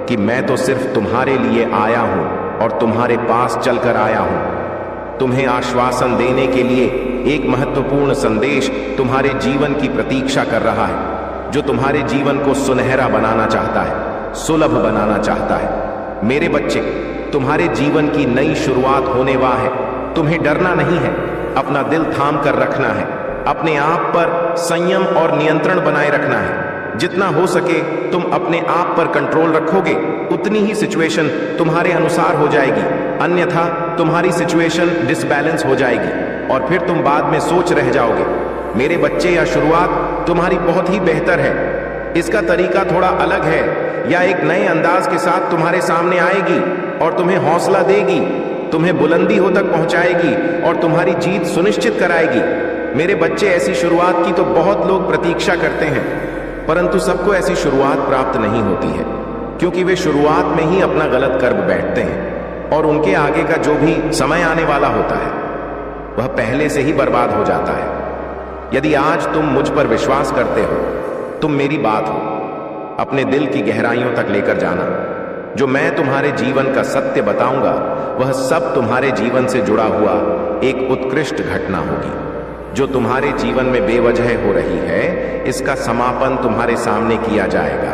कि मैं तो सिर्फ तुम्हारे लिए आया हूं और तुम्हारे पास चलकर आया हूं। तुम्हें आश्वासन देने के लिए एक महत्वपूर्ण संदेश तुम्हारे जीवन की प्रतीक्षा कर रहा है, जो तुम्हारे जीवन को सुनहरा बनाना चाहता है, सुलभ बनाना चाहता है। मेरे बच्चे, तुम्हारे जीवन की नई शुरुआत होने वाला है। तुम्हें डरना नहीं है, अपना दिल थाम कर रखना है, अपने आप पर संयम और नियंत्रण बनाए रखना है। जितना हो सके तुम अपने आप पर कंट्रोल रखोगे, उतनी ही सिचुएशन तुम्हारे अनुसार हो जाएगी, अन्यथा तुम्हारी सिचुएशन डिसबैलेंस हो जाएगी और फिर तुम बाद में सोच रह जाओगे। मेरे बच्चे, यह शुरुआत तुम्हारी बहुत ही बेहतर है। इसका तरीका थोड़ा अलग है, या एक नए अंदाज के साथ तुम्हारे सामने आएगी और तुम्हें हौसला देगी, तुम्हें बुलंदियों तक पहुंचाएगी और तुम्हारी जीत सुनिश्चित कराएगी। मेरे बच्चे, ऐसी शुरुआत की तो बहुत लोग प्रतीक्षा करते हैं, परंतु सबको ऐसी शुरुआत प्राप्त नहीं होती है, क्योंकि वे शुरुआत में ही अपना गलत कर्म बैठते हैं और उनके आगे का जो भी समय आने वाला होता है वह पहले से ही बर्बाद हो जाता है। यदि आज तुम मुझ पर विश्वास करते हो, तुम मेरी बात हो अपने दिल की गहराइयों तक लेकर जाना। जो मैं तुम्हारे जीवन का सत्य बताऊंगा, वह सब तुम्हारे जीवन से जुड़ा हुआ एक उत्कृष्ट घटना होगी, जो तुम्हारे जीवन में बेवजह हो रही है। इसका समापन तुम्हारे सामने किया जाएगा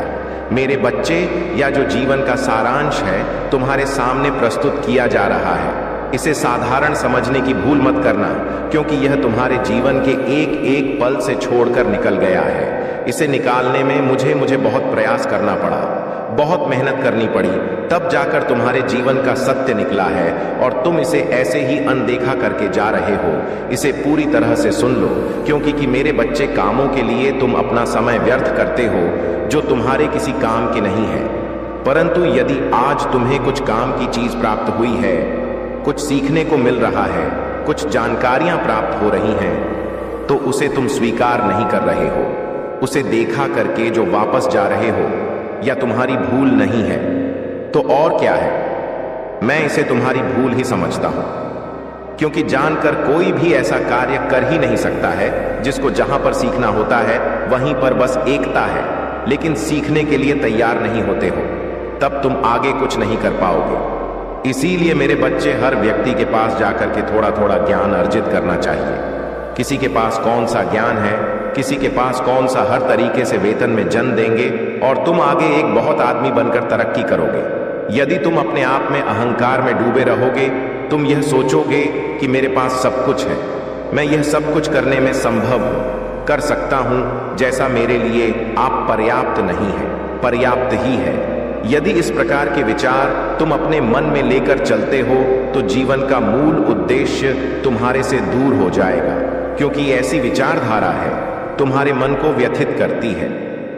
मेरे बच्चे, या जो जीवन का सारांश है तुम्हारे सामने प्रस्तुत किया जा रहा है। इसे साधारण समझने की भूल मत करना, क्योंकि यह तुम्हारे जीवन के एक एक पल से छोड़कर निकल गया है। इसे निकालने में मुझे बहुत प्रयास करना पड़ा, बहुत मेहनत करनी पड़ी, तब जाकर तुम्हारे जीवन का सत्य निकला है और तुम इसे ऐसे ही अनदेखा करके जा रहे हो। इसे पूरी तरह से सुन लो, क्योंकि मेरे बच्चे, कामों के लिए तुम अपना समय व्यर्थ करते हो जो तुम्हारे किसी काम की नहीं है। परंतु यदि आज तुम्हें कुछ काम की चीज प्राप्त हुई है, कुछ सीखने को मिल रहा है, कुछ जानकारियां प्राप्त हो रही हैं, तो उसे तुम स्वीकार नहीं कर रहे हो। उसे देखा करके जो वापस जा रहे हो, या तुम्हारी भूल नहीं है तो और क्या है। मैं इसे तुम्हारी भूल ही समझता हूं, क्योंकि जानकर कोई भी ऐसा कार्य कर ही नहीं सकता है जिसको जहां पर सीखना होता है वहीं पर बस एकता है, लेकिन सीखने के लिए तैयार नहीं होते हो, तब तुम आगे कुछ नहीं कर पाओगे। इसीलिए मेरे बच्चे, हर व्यक्ति के पास जाकर के थोड़ा थोड़ा ज्ञान अर्जित करना चाहिए। किसी के पास कौन सा ज्ञान है, किसी के पास कौन सा, हर तरीके से वेतन में जन देंगे और तुम आगे एक बहुत आदमी बनकर तरक्की करोगे। यदि तुम अपने आप में अहंकार में डूबे रहोगे, तुम यह सोचोगे कि मेरे पास सब कुछ है, मैं यह सब कुछ करने में संभव हूं, कर सकता हूं, जैसा मेरे लिए आप पर्याप्त नहीं है, पर्याप्त ही है। यदि इस प्रकार के विचार तुम अपने मन में लेकर चलते हो तो जीवन का मूल उद्देश्य तुम्हारे से दूर हो जाएगा, क्योंकि ऐसी विचारधारा है तुम्हारे मन को व्यथित करती है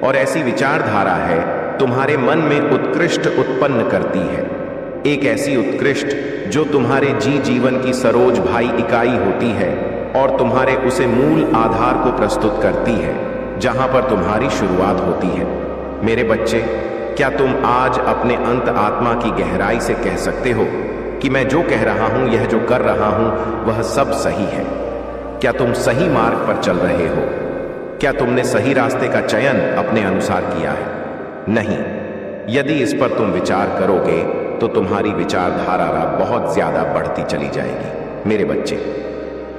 और ऐसी विचारधारा है तुम्हारे मन में उत्कृष्ट उत्पन्न करती है। एक ऐसी उत्कृष्ट जो तुम्हारे जीवन की सरोज भाई इकाई होती है और तुम्हारे उसे मूल आधार को प्रस्तुत करती है, जहां पर तुम्हारी शुरुआत होती है। मेरे बच्चे, क्या तुम आज अपने अंत आत्मा की गहराई से कह सकते हो कि मैं जो कह रहा हूं, यह जो कर रहा हूं, वह सब सही है? क्या तुम सही मार्ग पर चल रहे हो? क्या तुमने सही रास्ते का चयन अपने अनुसार किया है? नहीं। यदि इस पर तुम विचार करोगे तो तुम्हारी विचारधारा बहुत ज्यादा बढ़ती चली जाएगी। मेरे बच्चे,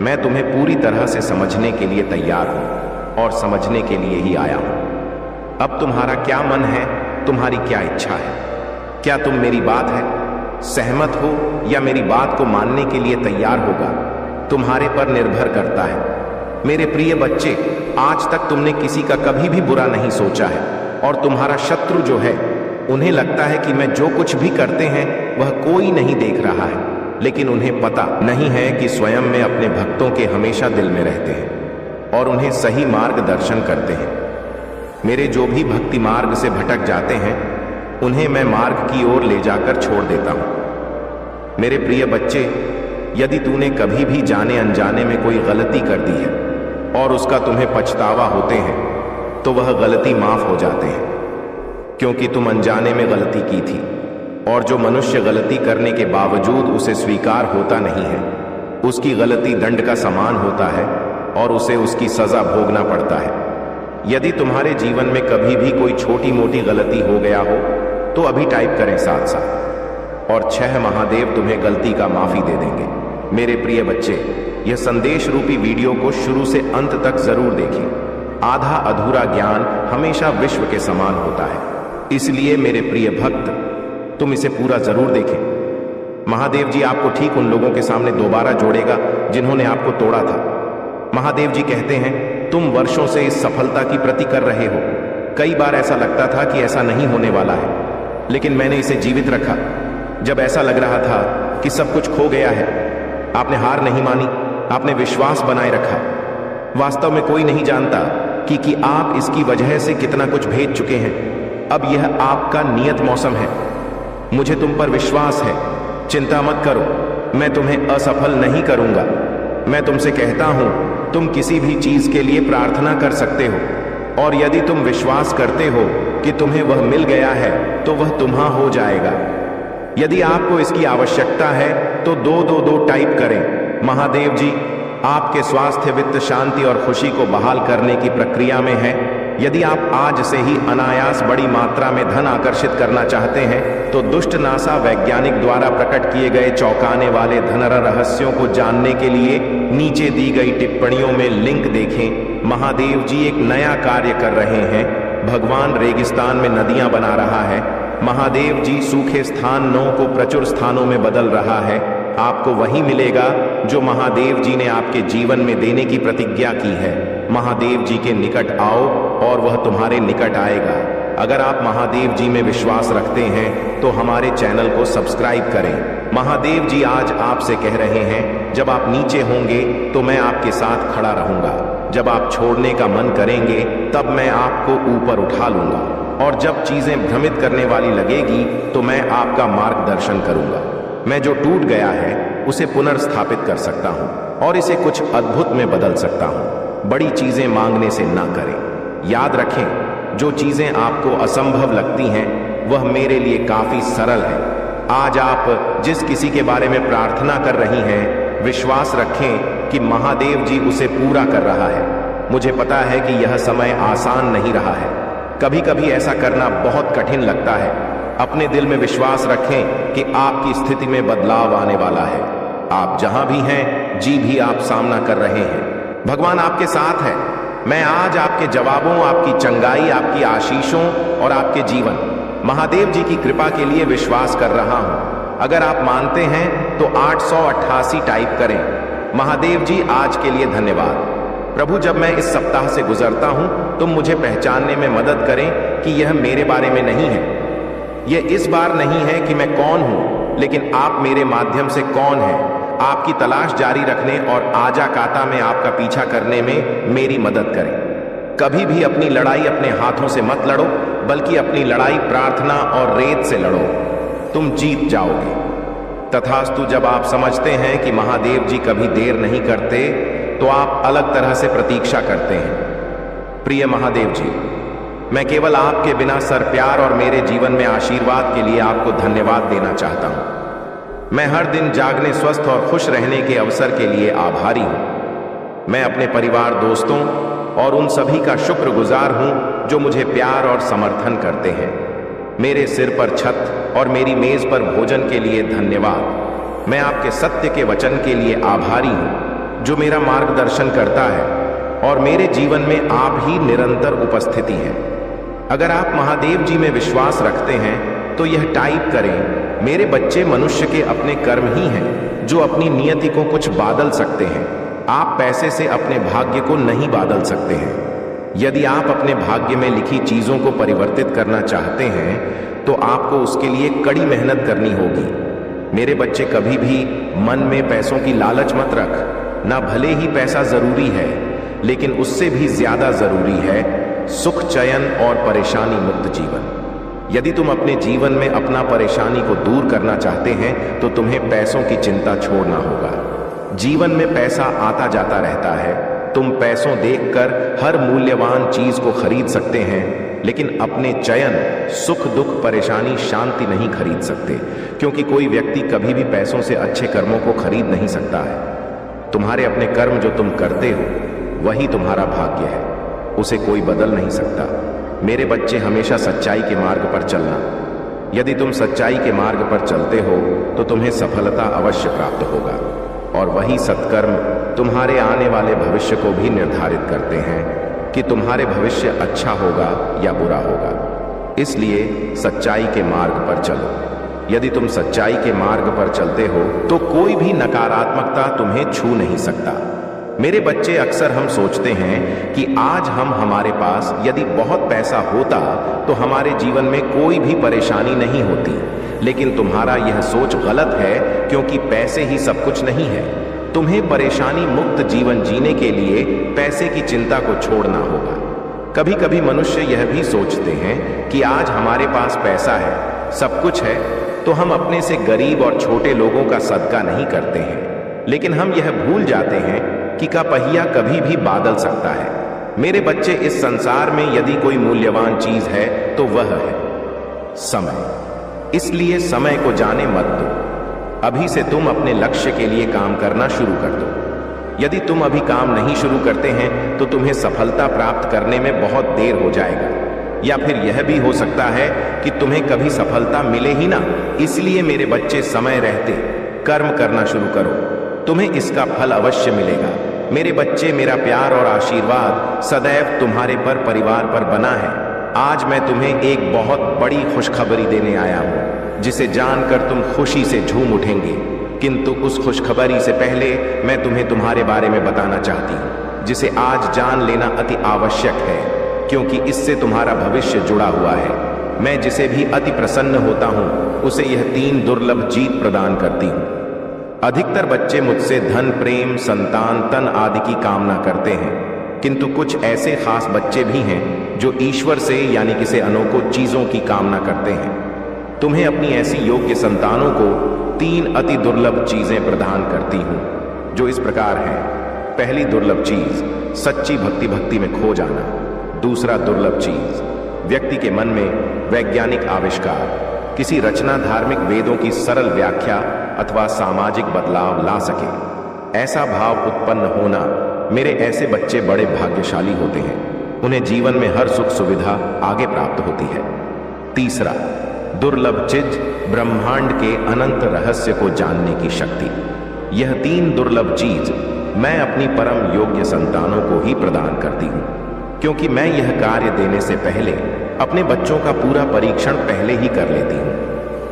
मैं तुम्हें पूरी तरह से समझने के लिए तैयार हूं और समझने के लिए ही आया हूं। अब तुम्हारा क्या मन है, तुम्हारी क्या इच्छा है? क्या तुम मेरी बात है सहमत हो या मेरी बात को मानने के लिए तैयार होगा, तुम्हारे पर निर्भर करता है। मेरे प्रिय बच्चे, आज तक तुमने किसी का कभी भी बुरा नहीं सोचा है, और तुम्हारा शत्रु जो है, उन्हें लगता है कि मैं जो कुछ भी करते हैं वह कोई नहीं देख रहा है, लेकिन उन्हें पता नहीं है कि स्वयं में अपने भक्तों के हमेशा दिल में रहते हैं और उन्हें सही मार्गदर्शन करते हैं। मेरे जो भी भक्ति मार्ग से भटक जाते हैं, उन्हें मैं मार्ग की ओर ले जाकर छोड़ देता हूं। मेरे प्रिय बच्चे, यदि तूने कभी भी जाने अनजाने में कोई गलती कर दी है और उसका तुम्हें पछतावा होते हैं, तो वह गलती माफ हो जाते हैं, क्योंकि तुम अनजाने में गलती की थी। और जो मनुष्य गलती करने के बावजूद उसे स्वीकार होता नहीं है, उसकी गलती दंड का समान होता है और उसे उसकी सजा भोगना पड़ता है। यदि तुम्हारे जीवन में कभी भी कोई छोटी मोटी गलती हो गया हो, तो अभी टाइप करें साथ साथ, और 6 महादेव तुम्हें गलती का माफी दे देंगे। मेरे प्रिय बच्चे, यह संदेश रूपी वीडियो को शुरू से अंत तक जरूर देखें। आधा अधूरा ज्ञान हमेशा विश्व के समान होता है, इसलिए मेरे प्रिय भक्त, तुम इसे पूरा जरूर देखें। महादेव जी आपको ठीक उन लोगों के सामने दोबारा जोड़ेगा जिन्होंने आपको तोड़ा था। महादेव जी कहते हैं, तुम वर्षों से इस सफलता की प्रति कर रहे हो। कई बार ऐसा लगता था कि ऐसा नहीं होने वाला है, लेकिन मैंने इसे जीवित रखा। जब ऐसा लग रहा था कि सब कुछ खो गया है, आपने हार नहीं मानी, आपने विश्वास बनाए रखा। वास्तव में कोई नहीं जानता कि आप इसकी वजह से कितना कुछ भेज चुके हैं। अब यह आपका नियत मौसम है। मुझे तुम पर विश्वास है। चिंता मत करो, मैं तुम्हें असफल नहीं करूंगा। मैं तुमसे कहता हूं, तुम किसी भी चीज के लिए प्रार्थना कर सकते हो, और यदि तुम विश्वास करते हो कि तुम्हें वह मिल गया है, तो वह तुम्हारा हो जाएगा। यदि आपको इसकी आवश्यकता है तो 222 टाइप करें। महादेव जी आपके स्वास्थ्य, वित्त, शांति और खुशी को बहाल करने की प्रक्रिया में है। यदि आप आज से ही अनायास बड़ी मात्रा में धन आकर्षित करना चाहते हैं, तो दुष्ट नासा वैज्ञानिक द्वारा प्रकट किए गए चौंकाने वाले धनरा रहस्यों को जानने के लिए नीचे दी गई टिप्पणियों में लिंक देखें। महादेव जी एक नया कार्य कर रहे हैं। भगवान रेगिस्तान में नदियां बना रहा है। महादेव जी सूखे स्थानों को प्रचुर स्थानों में बदल रहा है। आपको वही मिलेगा जो महादेव जी ने आपके जीवन में देने की प्रतिज्ञा की है। महादेव जी के निकट आओ और वह तुम्हारे निकट आएगा। अगर आप महादेव जी में विश्वास रखते हैं तो हमारे चैनल को सब्सक्राइब करें। महादेव जी आज आपसे कह रहे हैं, जब आप नीचे होंगे तो मैं आपके साथ खड़ा रहूंगा। जब आप छोड़ने का मन करेंगे तब मैं आपको ऊपर उठा लूंगा, और जब चीजें भ्रमित करने वाली लगेगी तो मैं आपका मार्गदर्शन करूंगा। मैं जो टूट गया है उसे पुनर्स्थापित कर सकता हूं और इसे कुछ अद्भुत में बदल सकता हूं। बड़ी चीजें मांगने से ना करें। याद रखें, जो चीजें आपको असंभव लगती हैं वह मेरे लिए काफी सरल है। आज आप जिस किसी के बारे में प्रार्थना कर रही हैं, विश्वास रखें कि महादेव जी उसे पूरा कर रहा है। मुझे पता है कि यह समय आसान नहीं रहा है। कभी कभी ऐसा करना बहुत कठिन लगता है। अपने दिल में विश्वास रखें कि आपकी स्थिति में बदलाव आने वाला है। आप जहां भी हैं, जी भी आप सामना कर रहे हैं, भगवान आपके साथ है। मैं आज आपके जवाबों, आपकी चंगाई, आपकी आशीषों और आपके जीवन, महादेव जी की कृपा के लिए विश्वास कर रहा हूं। अगर आप मानते हैं तो 888 टाइप करें। महादेव जी आज के लिए धन्यवाद। प्रभु, जब मैं इस सप्ताह से गुजरता हूं, तुम मुझे पहचानने में मदद करें कि यह मेरे बारे में नहीं है। यह इस बार नहीं है कि मैं कौन हूं, लेकिन आप मेरे माध्यम से कौन हैं। आपकी तलाश जारी रखने और आजा काता में आपका पीछा करने में मेरी मदद करें। कभी भी अपनी लड़ाई अपने हाथों से मत लड़ो, बल्कि अपनी लड़ाई प्रार्थना और रेत से लड़ो। तुम जीत जाओगे। तथास्तु। जब आप समझते हैं कि महादेव जी कभी देर नहीं करते, तो आप अलग तरह से प्रतीक्षा करते हैं। प्रिय महादेव जी, मैं केवल आपके बिना सर प्यार और मेरे जीवन में आशीर्वाद के लिए आपको धन्यवाद देना चाहता हूं। मैं हर दिन जागने, स्वस्थ और खुश रहने के अवसर के लिए आभारी हूं। मैं अपने परिवार, दोस्तों और उन सभी का शुक्रगुजार हूं जो मुझे प्यार और समर्थन करते हैं। मेरे सिर पर छत और मेरी मेज पर भोजन के लिए धन्यवाद। मैं आपके सत्य के वचन के लिए आभारी हूं जो मेरा मार्गदर्शन करता है और मेरे जीवन में आप ही निरंतर उपस्थिति है। अगर आप महादेव जी में विश्वास रखते हैं तो यह टाइप करें, मेरे बच्चे मनुष्य के अपने कर्म ही हैं जो अपनी नियति को कुछ बादल सकते हैं। आप पैसे से अपने भाग्य को नहीं बादल सकते हैं। यदि आप अपने भाग्य में लिखी चीजों को परिवर्तित करना चाहते हैं तो आपको उसके लिए कड़ी मेहनत करनी होगी। मेरे बच्चे, कभी भी मन में पैसों की लालच मत रख। ना भले ही पैसा जरूरी है, लेकिन उससे भी ज्यादा जरूरी है सुख, चयन और परेशानी मुक्त जीवन। यदि तुम अपने जीवन में अपना परेशानी को दूर करना चाहते हैं तो तुम्हें पैसों की चिंता छोड़ना होगा। जीवन में पैसा आता जाता रहता है। तुम पैसों देखकर हर मूल्यवान चीज को खरीद सकते हैं, लेकिन अपने चयन, सुख, दुख, परेशानी, शांति नहीं खरीद सकते, क्योंकि कोई व्यक्ति कभी भी पैसों से अच्छे कर्मों को खरीद नहीं सकता है। तुम्हारे अपने कर्म जो तुम करते हो वही तुम्हारा भाग्य है, उसे कोई बदल नहीं सकता। मेरे बच्चे, हमेशा सच्चाई के मार्ग पर चलना। यदि तुम सच्चाई के मार्ग पर चलते हो तो तुम्हें सफलता अवश्य प्राप्त होगा, और वही सत्कर्म तुम्हारे आने वाले भविष्य को भी निर्धारित करते हैं कि तुम्हारे भविष्य अच्छा होगा या बुरा होगा। इसलिए सच्चाई के मार्ग पर चलो। यदि तुम सच्चाई के मार्ग पर चलते हो तो कोई भी नकारात्मकता तुम्हें छू नहीं सकता। मेरे बच्चे, अक्सर हम सोचते हैं कि आज हमारे पास यदि बहुत पैसा होता तो हमारे जीवन में कोई भी परेशानी नहीं होती, लेकिन तुम्हारा यह सोच गलत है, क्योंकि पैसे ही सब कुछ नहीं है। तुम्हें परेशानी मुक्त जीवन जीने के लिए पैसे की चिंता को छोड़ना होगा। कभी कभी मनुष्य यह भी सोचते हैं कि आज हमारे पास पैसा है, सब कुछ है, तो हम अपने से गरीब और छोटे लोगों का सदका नहीं करते हैं। लेकिन हम यह भूल जाते हैं कि का पहिया कभी भी बादल सकता है। मेरे बच्चे, इस संसार में यदि कोई मूल्यवान चीज है तो वह है समय। इसलिए समय को जाने मत दो। अभी से तुम अपने लक्ष्य के लिए काम करना शुरू कर दो। यदि तुम अभी काम नहीं शुरू करते हैं तो तुम्हें सफलता प्राप्त करने में बहुत देर हो जाएगा, या फिर यह भी हो सकता है कि तुम्हें कभी सफलता मिले ही ना। इसलिए मेरे बच्चे, समय रहते कर्म करना शुरू करो, तुम्हें इसका फल अवश्य मिलेगा। मेरे बच्चे, मेरा प्यार और आशीर्वाद सदैव तुम्हारे पर, परिवार पर बना है। आज मैं तुम्हें एक बहुत बड़ी खुशखबरी देने आया हूं, जिसे जानकर तुम खुशी से झूम उठेंगे। किंतु उस खुशखबरी से पहले मैं तुम्हें तुम्हारे बारे में बताना चाहती हूं, जिसे आज जान लेना अति आवश्यक है, क्योंकि इससे तुम्हारा भविष्य जुड़ा हुआ है। मैं जिसे भी अति प्रसन्न होता हूं उसे यह 3 दुर्लभ जीत प्रदान करती हूं। अधिकतर बच्चे मुझसे धन, प्रेम, संतान, तन आदि की कामना करते हैं, किंतु कुछ ऐसे खास बच्चे भी हैं जो ईश्वर से, यानी कि से अनोखो चीजों की कामना करते हैं। तुम्हें अपनी ऐसी योग्य संतानों को 3 अति दुर्लभ चीजें प्रदान करती हूं, जो इस प्रकार हैं। पहली दुर्लभ चीज, सच्ची भक्ति में खो जाना। दूसरा दुर्लभ चीज, व्यक्ति के मन में वैज्ञानिक आविष्कार, किसी रचना, धार्मिक वेदों की सरल व्याख्या अथवा सामाजिक बदलाव ला सके, ऐसा भाव उत्पन्न होना। मेरे ऐसे बच्चे बड़े भाग्यशाली होते हैं। उन्हें जीवन में हर सुख सुविधा आगे प्राप्त होती है। तीसरा दुर्लभ चीज, ब्रह्मांड के अनंत रहस्य को जानने की शक्ति। यह 3 दुर्लभ चीज मैं अपनी परम योग्य संतानों को ही प्रदान करती हूं, क्योंकि मैं यह कार्य देने से पहले अपने बच्चों का पूरा परीक्षण पहले ही कर लेती हूं।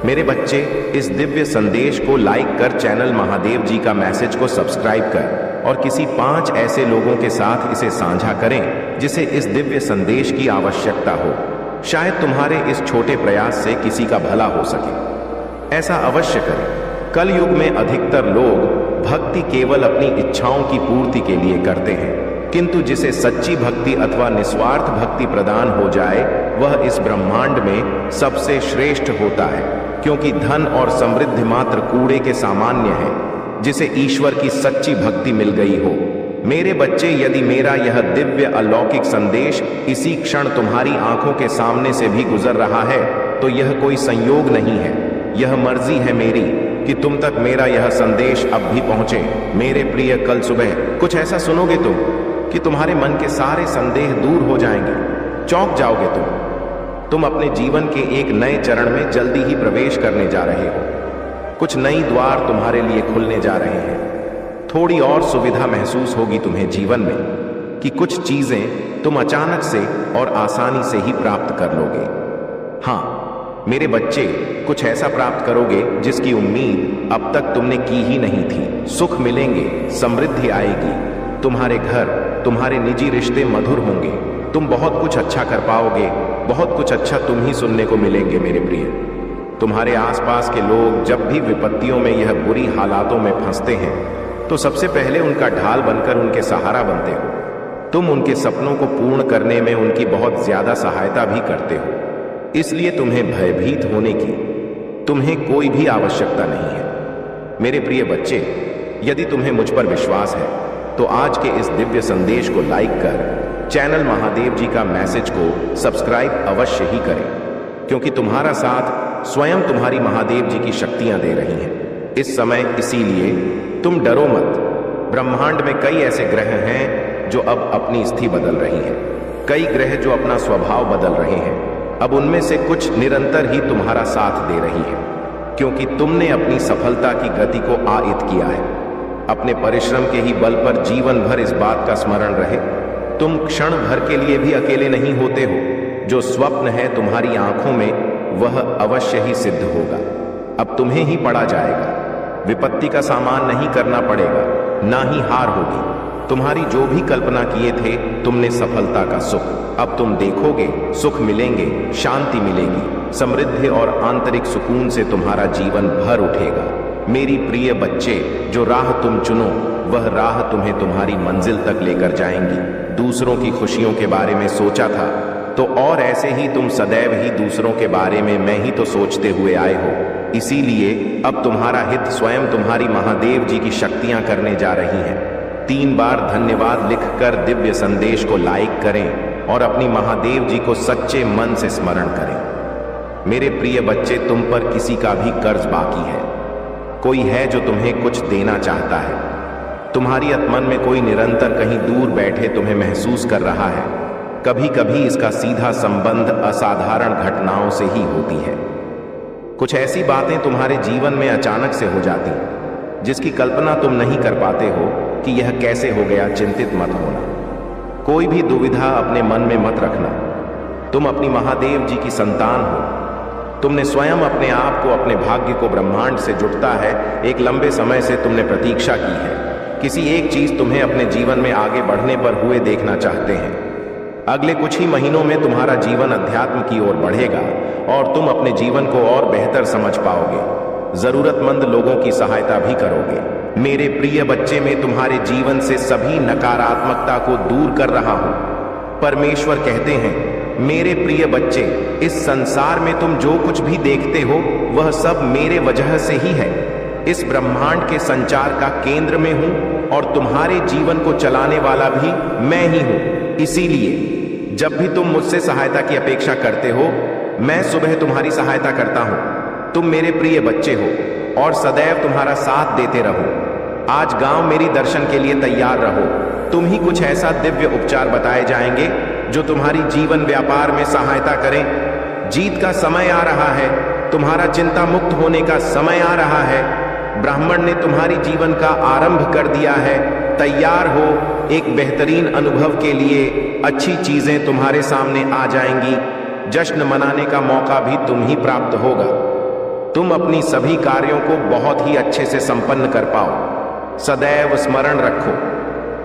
मेरे बच्चे, इस दिव्य संदेश को लाइक कर, चैनल महादेव जी का मैसेज को सब्सक्राइब कर और किसी 5 ऐसे लोगों के साथ इसे साझा करें जिसे इस दिव्य संदेश की आवश्यकता हो। शायद तुम्हारे इस छोटे प्रयास से किसी का भला हो सके। ऐसा अवश्य करें। कल युग में अधिकतर लोग भक्ति केवल अपनी इच्छाओं की पूर्ति के लिए करते हैं, किंतु जिसे सच्ची भक्ति अथवा निस्वार्थ भक्ति प्रदान हो जाए वह इस ब्रह्मांड में सबसे श्रेष्ठ होता है, क्योंकि धन और समृद्धि मात्र कूड़े के सामान्य है। जिसे ईश्वर की सच्ची भक्ति मिल गई हो मेरे बच्चे, यदि मेरा यह दिव्य अलौकिक संदेश इसी क्षण तुम्हारी आंखों के सामने से भी गुजर रहा है तो यह कोई संयोग नहीं है, यह मर्जी है मेरी कि तुम तक मेरा यह संदेश अब भी पहुंचे। मेरे प्रिय, कल सुबह कुछ ऐसा सुनोगे तुम कि तुम्हारे मन के सारे संदेह दूर हो जाएंगे, चौंक जाओगे तुम अपने जीवन के एक नए चरण में जल्दी ही प्रवेश करने जा रहे हो। कुछ नई द्वार तुम्हारे लिए खुलने जा रहे हैं। थोड़ी और सुविधा महसूस होगी तुम्हें जीवन में कि कुछ चीजें तुम अचानक से और आसानी से ही प्राप्त कर लोगे। हाँ मेरे बच्चे, कुछ ऐसा प्राप्त करोगे जिसकी उम्मीद अब तक तुमने की ही नहीं थी। सुख मिलेंगे, समृद्धि आएगी, तुम्हारे घर, तुम्हारे निजी रिश्ते मधुर होंगे, तुम बहुत कुछ अच्छा कर पाओगे, बहुत कुछ अच्छा तुम ही सुनने को मिलेंगे मेरे प्रिय। तुम्हारे आसपास के लोग जब भी विपत्तियों में, यह बुरी हालातों में फंसते हैं तो सबसे पहले उनका ढाल बनकर उनके सहारा बनते हो। तुम उनके सपनों को पूर्ण करने में उनकी बहुत ज्यादा सहायता भी करते हो। इसलिए तुम्हें भयभीत होने की तुम्हें कोई भी आवश्यकता नहीं है। मेरे प्रिय बच्चे, यदि तुम्हें मुझ पर विश्वास है तो आज के इस दिव्य संदेश को लाइक कर चैनल महादेव जी का मैसेज को सब्सक्राइब अवश्य ही करें, क्योंकि तुम्हारा साथ स्वयं तुम्हारी महादेव जी की शक्तियां दे रही हैं इस समय। इसीलिए तुम डरो मत। ब्रह्मांड में कई ऐसे ग्रह हैं जो अब अपनी स्थिति बदल रही हैं, कई ग्रह जो अपना स्वभाव बदल रहे हैं। अब उनमें से कुछ निरंतर ही तुम्हारा साथ दे रही है, क्योंकि तुमने अपनी सफलता की गति को आयत किया है। अपने परिश्रम के ही बल पर जीवन भर इस बात का स्मरण रहे, तुम क्षण भर के लिए भी अकेले नहीं होते हो। जो स्वप्न है तुम्हारी आंखों में वह अवश्य ही सिद्ध होगा। अब तुम्हें ही पड़ा जाएगा, विपत्ति का सामान नहीं करना पड़ेगा, ना ही हार होगी। तुम्हारी जो भी कल्पना किए थे तुमने सफलता का सुख अब तुम देखोगे। सुख मिलेंगे, शांति मिलेगी, समृद्धि और आंतरिक सुकून से तुम्हारा जीवन भर उठेगा। मेरी प्रिय बच्चे, जो राह तुम चुनो वह राह तुम्हें तुम्हारी मंजिल तक लेकर जाएंगी। दूसरों की खुशियों के बारे में सोचा था तो और ऐसे ही तुम सदैव ही दूसरों के बारे में मैं ही तो सोचते हुए आए हो। इसीलिए अब तुम्हारा हित स्वयं तुम्हारी महादेव जी की शक्तियां करने जा रही हैं। 3 बार धन्यवाद लिखकर दिव्य संदेश को लाइक करें और अपनी महादेव जी को सच्चे मन से स्मरण करें। मेरे प्रिय बच्चे, तुम पर किसी का भी कर्ज बाकी है। कोई है जो तुम्हें कुछ देना चाहता है। तुम्हारी आत्मन में कोई निरंतर कहीं दूर बैठे तुम्हें महसूस कर रहा है। कभी कभी इसका सीधा संबंध असाधारण घटनाओं से ही होती है। कुछ ऐसी बातें तुम्हारे जीवन में अचानक से हो जाती जिसकी कल्पना तुम नहीं कर पाते हो कि यह कैसे हो गया। चिंतित मत होना, कोई भी दुविधा अपने मन में मत रखना। तुम अपनी महादेव जी की संतान हो। तुमने स्वयं अपने आप को, अपने भाग्य को ब्रह्मांड से जुड़ता है। एक लंबे समय से तुमने प्रतीक्षा की है। किसी एक चीज तुम्हें अपने जीवन में आगे बढ़ने पर हुए देखना चाहते हैं। अगले कुछ ही महीनों में तुम्हारा जीवन अध्यात्म की ओर बढ़ेगा और तुम अपने जीवन को और बेहतर समझ पाओगे। जरूरतमंद लोगों की सहायता भी करोगे। मेरे प्रिय बच्चे, मैं तुम्हारे जीवन से सभी नकारात्मकता को दूर कर रहा हूं। परमेश्वर कहते हैं, मेरे प्रिय बच्चे, इस संसार में तुम जो कुछ भी देखते हो वह सब मेरे वजह से ही है। इस ब्रह्मांड के संचार का केंद्र में हूं और तुम्हारे जीवन को चलाने वाला भी मैं ही हूं। इसीलिए जब भी तुम मुझसे सहायता की अपेक्षा करते हो, मैं सुबह तुम्हारी सहायता करता हूं। तुम मेरे प्रिय बच्चे हो और सदैव तुम्हारा साथ देते रहो। आज गांव मेरी दर्शन के लिए तैयार रहो। तुम ही कुछ ऐसा दिव्य उपचार बताए जाएंगे जो तुम्हारी जीवन व्यापार में सहायता करें। जीत का समय आ रहा है, तुम्हारा चिंता मुक्त होने का समय आ रहा है। ब्राह्मण ने तुम्हारी जीवन का आरंभ कर दिया है। तैयार हो एक बेहतरीन अनुभव के लिए। अच्छी चीजें तुम्हारे सामने आ जाएंगी। जश्न मनाने का मौका भी तुम ही प्राप्त होगा। तुम अपनी सभी कार्यों को बहुत ही अच्छे से संपन्न कर पाओ। सदैव स्मरण रखो,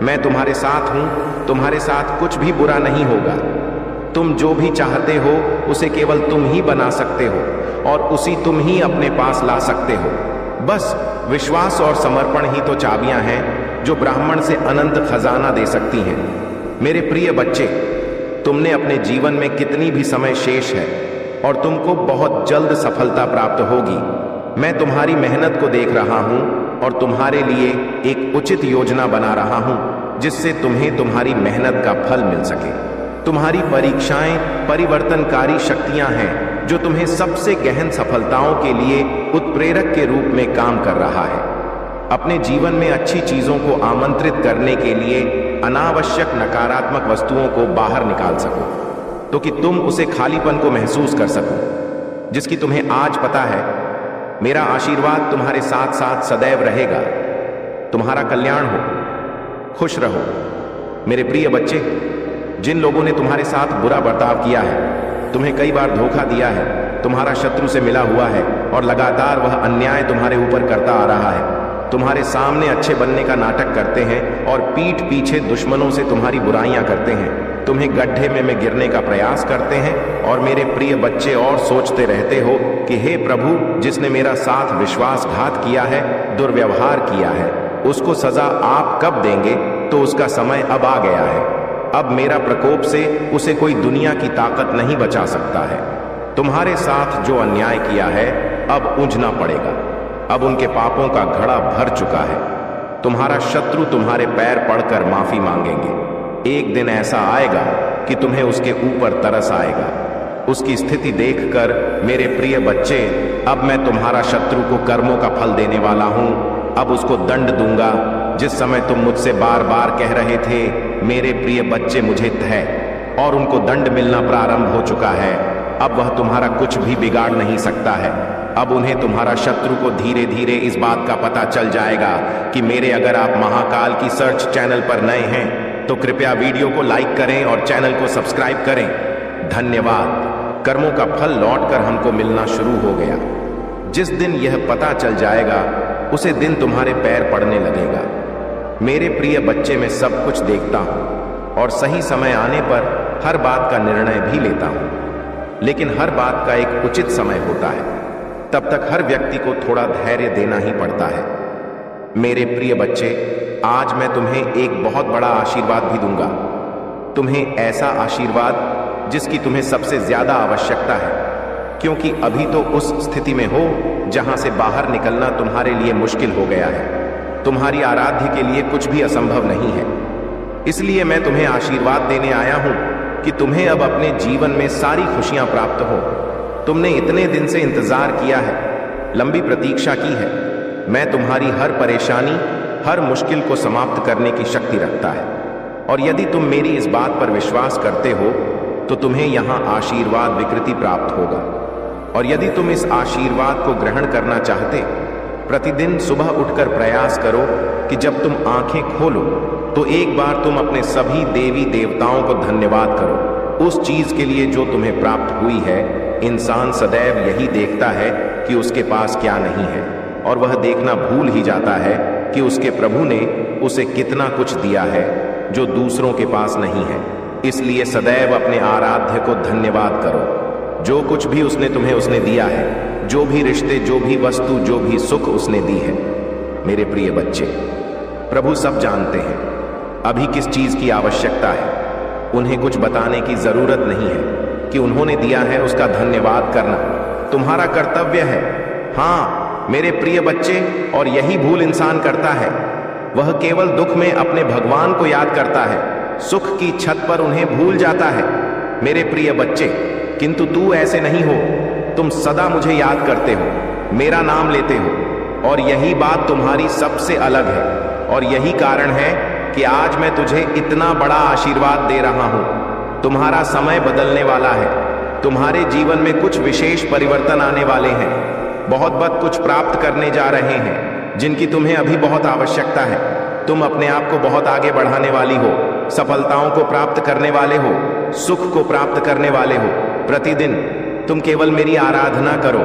मैं तुम्हारे साथ हूं। तुम्हारे साथ कुछ भी बुरा नहीं होगा। तुम जो भी चाहते हो उसे केवल तुम ही बना सकते हो और उसी तुम ही अपने पास ला सकते हो। बस विश्वास और समर्पण ही तो चाबियां हैं जो ब्राह्मण से अनंत खजाना दे सकती हैं। मेरे प्रिय बच्चे, तुमने अपने जीवन में कितनी भी समय शेष है और तुमको बहुत जल्द सफलता प्राप्त होगी। मैं तुम्हारी मेहनत को देख रहा हूं और तुम्हारे लिए एक उचित योजना बना रहा हूं। जिससे तुम्हें तुम्हारी मेहनत का फल मिल सके। तुम्हारी परीक्षाएं परिवर्तनकारी शक्तियां हैं जो तुम्हें सबसे गहन सफलताओं के लिए उत्प्रेरक के रूप में काम कर रहा है। अपने जीवन में अच्छी चीजों को आमंत्रित करने के लिए अनावश्यक नकारात्मक वस्तुओं को बाहर निकाल सको, तो कि तुम उसे खालीपन को महसूस कर सको जिसकी तुम्हें आज पता है। मेरा आशीर्वाद तुम्हारे साथ साथ सदैव रहेगा। तुम्हारा कल्याण हो, खुश रहो। मेरे प्रिय बच्चे, जिन लोगों ने तुम्हारे साथ बुरा बर्ताव किया है, तुम्हें कई बार धोखा दिया है, तुम्हारा शत्रु से मिला हुआ है और लगातार वह अन्याय तुम्हारे ऊपर करता आ रहा है, तुम्हारे सामने अच्छे बनने का नाटक करते हैं और पीठ पीछे दुश्मनों से तुम्हारी बुराइयां करते हैं, तुम्हें गड्ढे में गिरने का प्रयास करते हैं, और मेरे प्रिय बच्चे और सोचते रहते हो कि हे प्रभु, जिसने मेरा साथ विश्वासघात किया है, दुर्व्यवहार किया है, उसको सजा आप कब देंगे? तो उसका समय अब आ गया है। अब मेरा प्रकोप से उसे कोई दुनिया की ताकत नहीं बचा सकता है। तुम्हारे साथ जो अन्याय किया है अब ऊंझना पड़ेगा। अब उनके पापों का घड़ा भर चुका है। तुम्हारा शत्रु तुम्हारे पैर पड़कर माफी मांगेंगे। एक दिन ऐसा आएगा कि तुम्हें उसके ऊपर तरस आएगा। उसकी स्थिति देखकर मेरे प्रिय बच्चे, अब मैं तुम्हारा शत्रु को कर्मों का फल देने वाला हूं। अब उसको दंड दूंगा। जिस समय तुम मुझसे बार बार कह रहे थे मेरे प्रिय बच्चे मुझे है, और उनको दंड मिलना प्रारंभ हो चुका है, अब वह तुम्हारा कुछ भी बिगाड़ नहीं सकता है। अब उन्हें तुम्हारा शत्रु को धीरे धीरे इस बात का पता चल जाएगा कि मेरे अगर आप महाकाल की सर्च चैनल पर नए हैं तो कृपया वीडियो को लाइक करें और चैनल को सब्सक्राइब करें। धन्यवाद। कर्मों का फल लौटकर हमको मिलना शुरू हो गया। जिस दिन यह पता चल जाएगा उसे दिन तुम्हारे पैर पड़ने लगेगा। मेरे प्रिय बच्चे, मैं सब कुछ देखता हूं और सही समय आने पर हर बात का निर्णय भी लेता हूं, लेकिन हर बात का एक उचित समय होता है। तब तक हर व्यक्ति को थोड़ा धैर्य देना ही पड़ता है। मेरे प्रिय बच्चे, आज मैं तुम्हें एक बहुत बड़ा आशीर्वाद भी दूंगा। तुम्हें ऐसा आशीर्वाद जिसकी तुम्हें सबसे ज्यादा आवश्यकता है, क्योंकि अभी तो उस स्थिति में हो जहां से बाहर निकलना तुम्हारे लिए मुश्किल हो गया है। तुम्हारी आराध्य के लिए कुछ भी असंभव नहीं है। इसलिए मैं तुम्हें आशीर्वाद देने आया हूं कि तुम्हें अब अपने जीवन में सारी खुशियां प्राप्त हो। तुमने इतने दिन से इंतजार किया है, लंबी प्रतीक्षा की है। मैं तुम्हारी हर परेशानी, हर मुश्किल को समाप्त करने की शक्ति रखता है, और यदि तुम मेरी इस बात पर विश्वास करते हो तो तुम्हें यहां आशीर्वाद विकृति प्राप्त होगा। और यदि तुम इस आशीर्वाद को ग्रहण करना चाहते, प्रतिदिन सुबह उठकर प्रयास करो कि जब तुम आंखें खोलो तो एक बार तुम अपने सभी देवी देवताओं को धन्यवाद करो उस चीज के लिए जो तुम्हें प्राप्त हुई है। इंसान सदैव यही देखता है कि उसके पास क्या नहीं है, और वह देखना भूल ही जाता है कि उसके प्रभु ने उसे कितना कुछ दिया है जो दूसरों के पास नहीं है। इसलिए सदैव अपने आराध्य को धन्यवाद करो। जो कुछ भी उसने दिया है, जो भी रिश्ते, जो भी वस्तु, जो भी सुख उसने दी है। मेरे प्रिय बच्चे, प्रभु सब जानते हैं अभी किस चीज की आवश्यकता है। उन्हें कुछ बताने की जरूरत नहीं है कि उन्होंने दिया है उसका धन्यवाद करना तुम्हारा कर्तव्य है। हाँ मेरे प्रिय बच्चे, और यही भूल इंसान करता है। वह केवल दुख में अपने भगवान को याद करता है, सुख की छत पर उन्हें भूल जाता है। मेरे प्रिय बच्चे, किंतु तू ऐसे नहीं हो। तुम सदा मुझे याद करते हो, मेरा नाम लेते हो, और यही बात तुम्हारी सबसे अलग है। और यही कारण है कि आज मैं तुझे इतना बड़ा आशीर्वाद दे रहा हूं। तुम्हारा समय बदलने वाला है। तुम्हारे जीवन में कुछ विशेष परिवर्तन आने वाले हैं। बहुत कुछ प्राप्त करने जा रहे हैं जिनकी तुम्हें अभी बहुत आवश्यकता है। तुम अपने आप को बहुत आगे बढ़ाने वाली हो, सफलताओं को प्राप्त करने वाले हो, सुख को प्राप्त करने वाले हो। प्रतिदिन तुम केवल मेरी आराधना करो।